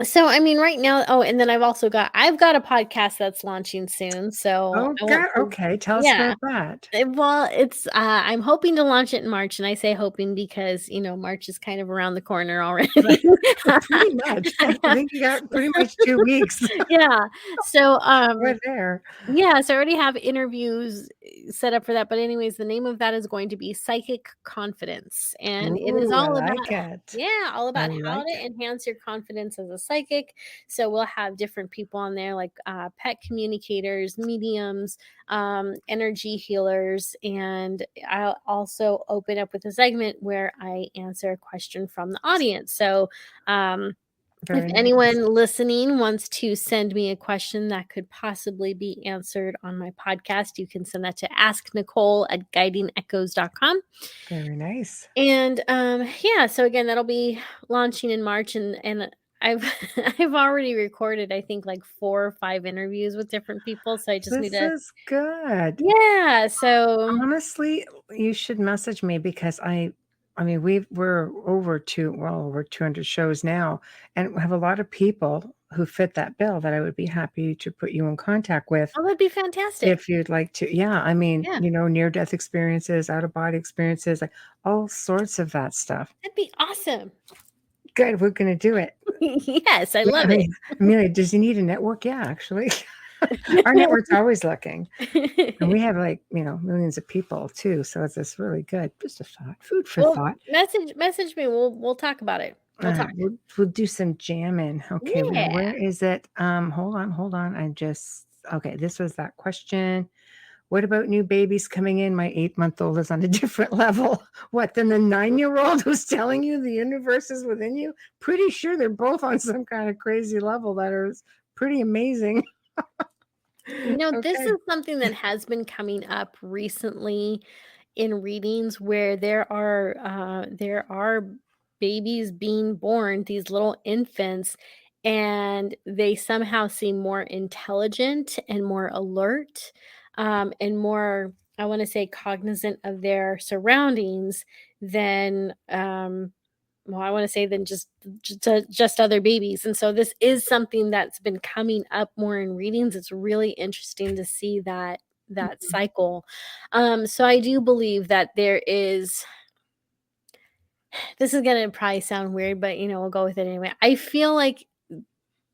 So, I mean, right now, and then I've got a podcast that's launching soon. So Oh, I want God. to, Okay. Tell us yeah. about that. Well, it's I'm hoping to launch it in March, and I say hoping because March is kind of around the corner already. Right. Pretty much. I think you got pretty much 2 weeks. Yeah. So We're there. yeah, so I already have interviews set up for that. But anyways, the name of that is going to be Psychic Confidence. And it is Ooh, I all about, like it. yeah, all I about how like to it. enhance your confidence as a psychic. So we'll have different people on there like pet communicators, mediums, energy healers. And I'll also open up with a segment where I answer a question from the audience. So if Very nice. anyone listening wants to send me a question that could possibly be answered on my podcast, you can send that to asknicole@guidingechoes.com. Very nice. And yeah, so again, that'll be launching in March, and I've I've already recorded I think like 4 or 5 interviews with different people, so I just need This to, is good. yeah, so Honestly, you should message me because I mean, we're over 200 shows now, and we have a lot of people who fit that bill that I would be happy to put you in contact with oh, that'd be fantastic. if you'd like to. Yeah, I mean, Yeah, near-death experiences, out-of-body experiences, like all sorts of that stuff. that'd be awesome. Good, we're gonna do it. Yes, I I love mean, Amelia, does he need a network? Yeah, actually. Our network's always looking. And it. we have like, millions of people too. So it's just really good. Just a thought. Food for Well, thought. message me. We'll talk about it. All We'll talk. right, we'll do some jamming. Okay, now Yeah. where is it? Hold on. Okay, this was that question. What about new babies coming in? My 8-month-old is on a different level. What, than the 9-year-old who's telling you the universe is within you? Pretty sure they're both on some kind of crazy level that is pretty amazing. This Okay. is something that has been coming up recently in readings where there are babies being born, these little infants, and they somehow seem more intelligent and more alert, and more, I want to say, cognizant of their surroundings than well, I want to say than just other babies. And so this is something that's been coming up more in readings. It's really interesting to see that Mhm. cycle. So I do believe that there is, this is going to probably sound weird, but we'll go with it anyway. I feel like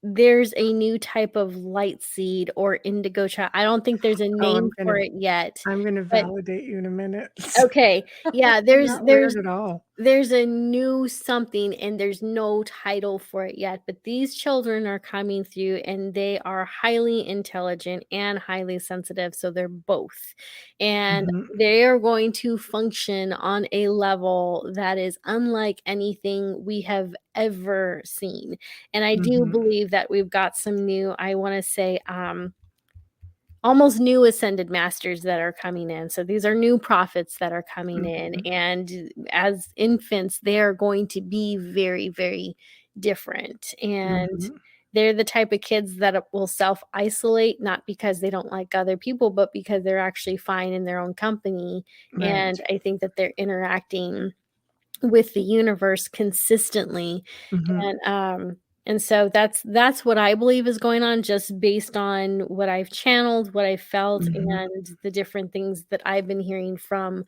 there's a new type of light seed or indigo child. I don't think there's a Oh, name for it yet, I'm gonna but validate you in a minute. okay. Yeah, Not weird at all. there's a new something and there's no title for it yet, but these children are coming through and they are highly intelligent and highly sensitive, so they're both. And Mhm, they are going to function on a level that is unlike anything we have ever seen. And I do mhm, believe that we've got some new, I want to say, almost new ascended masters that are coming in. So these are new prophets that are coming in. mhm, And as infants, they are going to be very, very different. And mhm. they're the type of kids that will self isolate, not because they don't like other people, but because they're actually fine in their own company. Right. And I think that they're interacting with the universe consistently. Mhm, And so that's what I believe is going on, just based on what I've channeled, what I felt, mhm. and the different things that I've been hearing from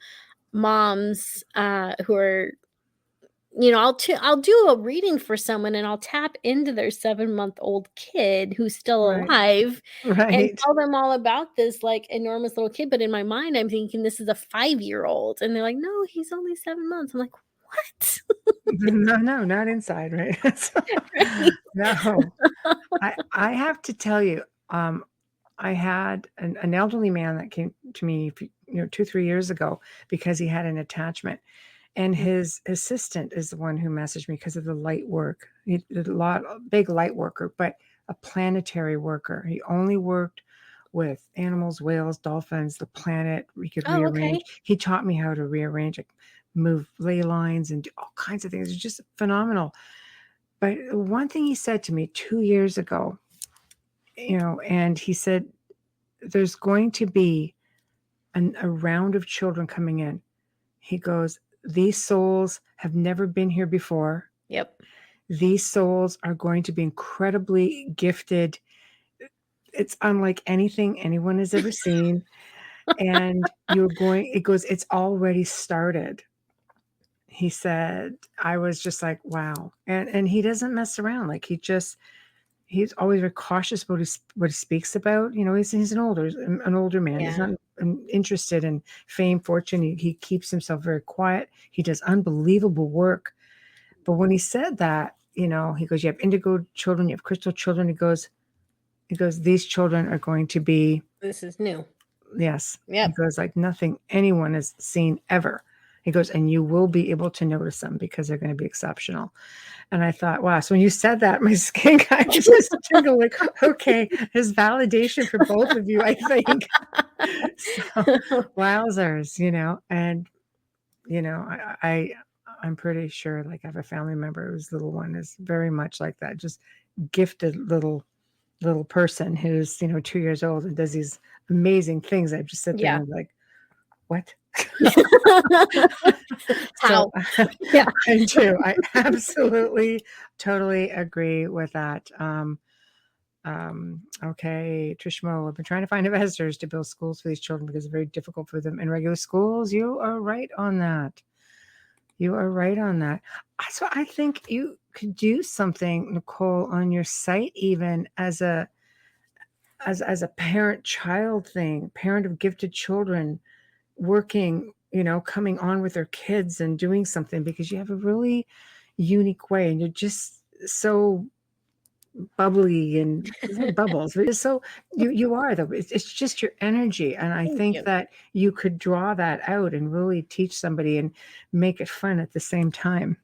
moms who are, I'll do a reading for someone and I'll tap into their 7-month-old kid who's still Right, alive and right. tell them all about this like enormous little kid. But in my mind, I'm thinking this is a 5-year-old, and they're like, "No, he's only 7 months." I'm like, "What?" No, no, not inside, right? So Right? no. I have to tell you, I had an elderly man that came to me, 2, 3 years ago because he had an attachment. And his assistant is the one who messaged me because of the light work. He did a big light worker, but a planetary worker. He only worked with animals, whales, dolphins, the planet. We could Oh, okay. rearrange. He taught me how to rearrange, like move ley lines and do all kinds of things. It's just phenomenal. But one thing he said to me 2 years ago, and he said, there's going to be a round of children coming in. He goes, these souls have never been here before. Yep. these souls are going to be incredibly gifted. It's unlike anything anyone has ever seen. And it goes, it's already started. He said, I was just like, wow. And he doesn't mess around. Like he's always very cautious about what he speaks about. He's an older man. He's Yeah. not interested in fame, fortune. He keeps himself very quiet. He does unbelievable work. But when he said that, he goes, you have indigo children, you have crystal children. He goes, these children are going to be, This is new. yes. Yep. He goes, like nothing anyone has seen ever. He goes, and you will be able to notice them because they're going to be exceptional. And I thought, wow. So when you said that, my skin kind of just tingled, like, okay, there's validation for both of you, I think. So wowzers, and I'm pretty sure, like, I have a family member whose little one is very much like that, just gifted little person who's 2 years old and does these amazing things. I just sit there and I'm like, what? How? Yeah, I do. I absolutely, totally agree with that. Okay, Trishmo, I've been trying to find investors to build schools for these children because it's very difficult for them in regular schools. You are right on that. So I think you could do something, Nicole, on your site, even as a parent-child thing, parent of gifted children, working, coming on with their kids and doing something, because you have a really unique way and you're just so bubbly and bubbles. But it's so you are, though. It's just your energy. And I Thank think you. that you could draw that out and really teach somebody and make it fun at the same time.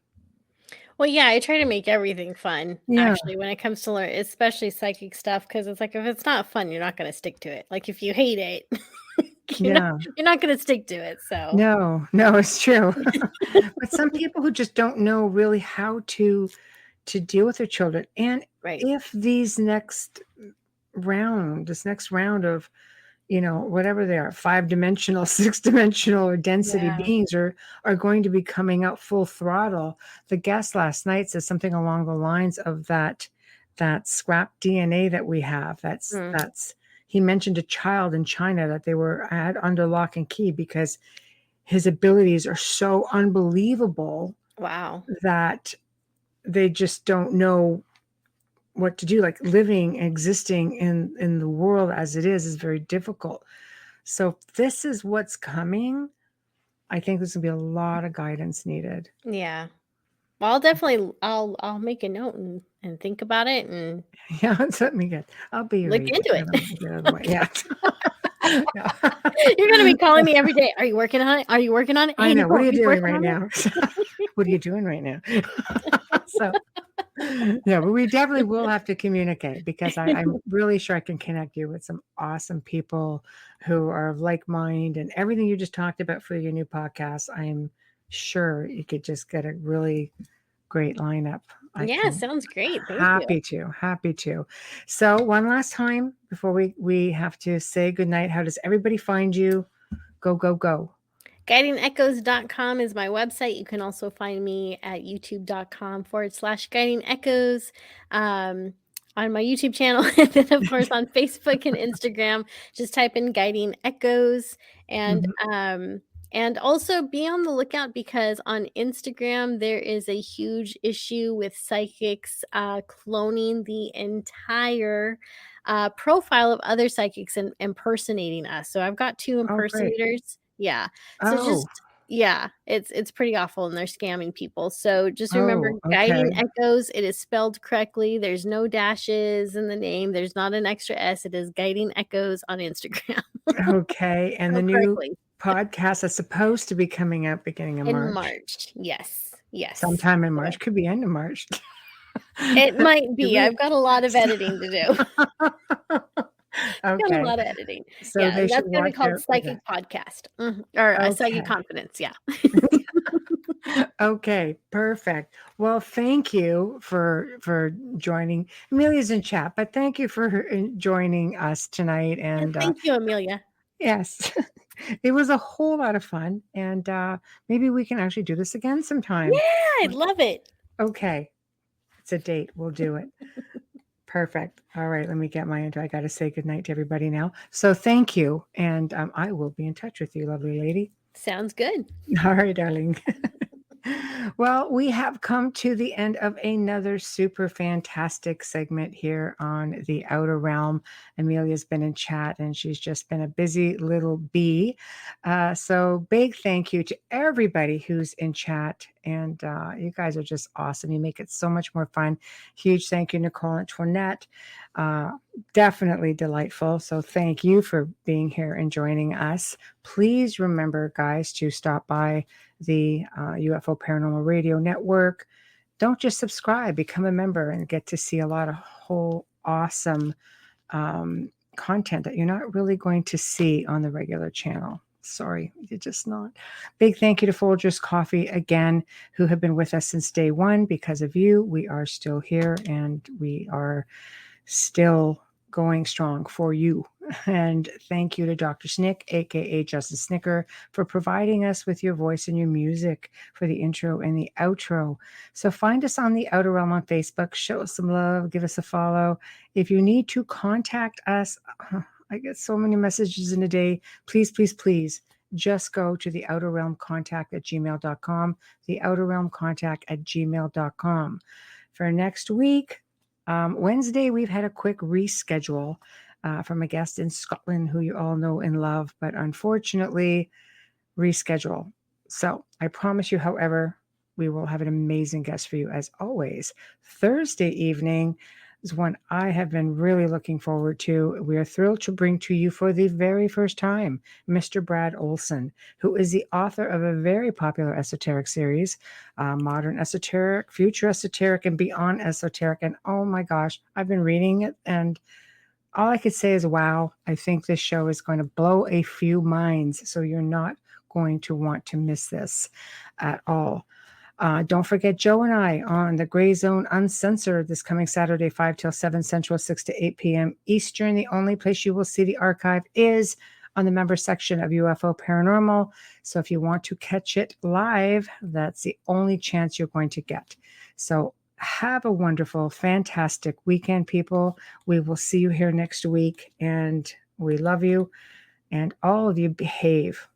Well, yeah, I try to make everything fun, Yeah. actually, when it comes to learn, especially psychic stuff, because it's like if it's not fun, you're not going to stick to it. Like if you hate it, Yeah. you're not going to stick to it. So No, it's true. But some people who just don't know really how to deal with their children. And right. if this next round of, whatever they are, 5-dimensional, 6-dimensional, or density Yeah. beings are going to be coming out full throttle. The guest last night said something along the lines of that scrap DNA that we have. He mentioned a child in China that they had under lock and key because his abilities are so unbelievable. Wow. That they just don't know what to do. Like living, existing in the world as it is very difficult. So if this is what's coming, I think there's gonna be a lot of guidance needed. Yeah. Well, I'll make a note and think about it and Yeah, it's something good. I'll be your look agent. into it. Get out of the way. Yeah. Yeah. You're going to be calling me every day. Are you working on it? Are you working on it? I Hey, know. Nicole, What are you doing working right on it? now? What are you doing right now? So, yeah, but we definitely will have to communicate, because I'm really sure I can connect you with some awesome people who are of like mind, and everything you just talked about for your new podcast. I'm sure you could just get a really great lineup. Yeah, sounds great. Thank you. Happy to. So one last time before we have to say goodnight, how does everybody find you? Go. GuidingEchoes.com is my website. You can also find me at youtube.com/guidingechoes on my YouTube channel. And then, of course, on Facebook and Instagram, just type in Guiding Echoes. And also be on the lookout, because on Instagram, there is a huge issue with psychics cloning the entire profile of other psychics and impersonating us. So I've got 2 Oh, great. impersonators. Yeah. So it's pretty awful, and they're scamming people. So just remember, Guiding Okay. Echoes, it is spelled correctly. There's no dashes in the name. There's not an extra S. It is Guiding Echoes on Instagram. Okay. And the new podcast is supposed to be coming out beginning of In March. March. Yes. Sometime in March. Could be end of March. It might be. I've got a lot of editing to do. Got a lot of editing. So Yeah, they and that's should gonna be watch called out for Psychic Podcast. Or Okay. Psychic Confidence. Yeah. Okay, perfect. Well, thank you for joining. Amelia's in chat, but thank you for joining us tonight. And Thank you, Amelia. yes, it was a whole lot of fun. And maybe we can actually do this again sometime. Yeah, I'd love it. Okay. It's a date. We'll do it. Perfect. All right. Let me get my intro. I got to say goodnight to everybody now. So thank you. And I will be in touch with you, lovely lady. Sounds good. All right, darling. Well, we have come to the end of another super fantastic segment here on the Outer Realm. Amelia's been in chat and she's just been a busy little bee. So big thank you to everybody who's in chat. And you guys are just awesome. You make it so much more fun. Huge thank you, Nicole Antoinette. Definitely delightful. So thank you for being here and joining us. Please remember, guys, to stop by the UFO Paranormal Radio Network. Don't just subscribe, become a member and get to see a lot of whole awesome content that you're not really going to see on the regular channel. Sorry, you're just not. Big thank you to Folgers Coffee again, who have been with us since day one. Because of you, we are still here and we are still going strong for you. And thank you to Dr. Snick, aka Justin Snicker, for providing us with your voice and your music for the intro and the outro. So find us on the Outer Realm on Facebook, show us some love, give us a follow. If you need to contact us, I get so many messages in a day. Please, please, please just go to the Outer Realm contact at gmail.com, the Outer Realm contact at gmail.com. For next week, Wednesday, we've had a quick reschedule from a guest in Scotland who you all know and love, but unfortunately, reschedule. So I promise you, however, we will have an amazing guest for you as always. Thursday evening is one I have been really looking forward to. We are thrilled to bring to you for the very first time, Mr. Brad Olson, who is the author of a very popular esoteric series, Modern Esoteric, Future Esoteric, and Beyond Esoteric. And oh my gosh, I've been reading it and all I could say is, wow, I think this show is going to blow a few minds. So you're not going to want to miss this at all. Don't forget Joe and I on the Gray Zone Uncensored this coming Saturday, 5 till 7 Central, 6 to 8 p.m. Eastern. The only place you will see the archive is on the member section of UFO Paranormal. So if you want to catch it live, that's the only chance you're going to get. So have a wonderful, fantastic weekend, people. We will see you here next week, and we love you, and all of you behave.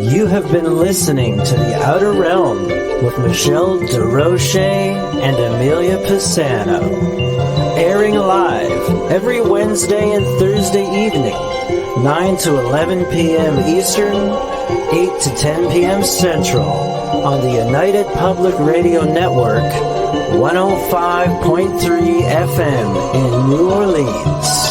You have been listening to The Outer Realm with Michelle DeRoche and Amelia Pisano. Airing live every Wednesday and Thursday evening, 9 to 11 p.m. Eastern, 8 to 10 p.m. Central, on the United Public Radio Network, 105.3 FM in New Orleans.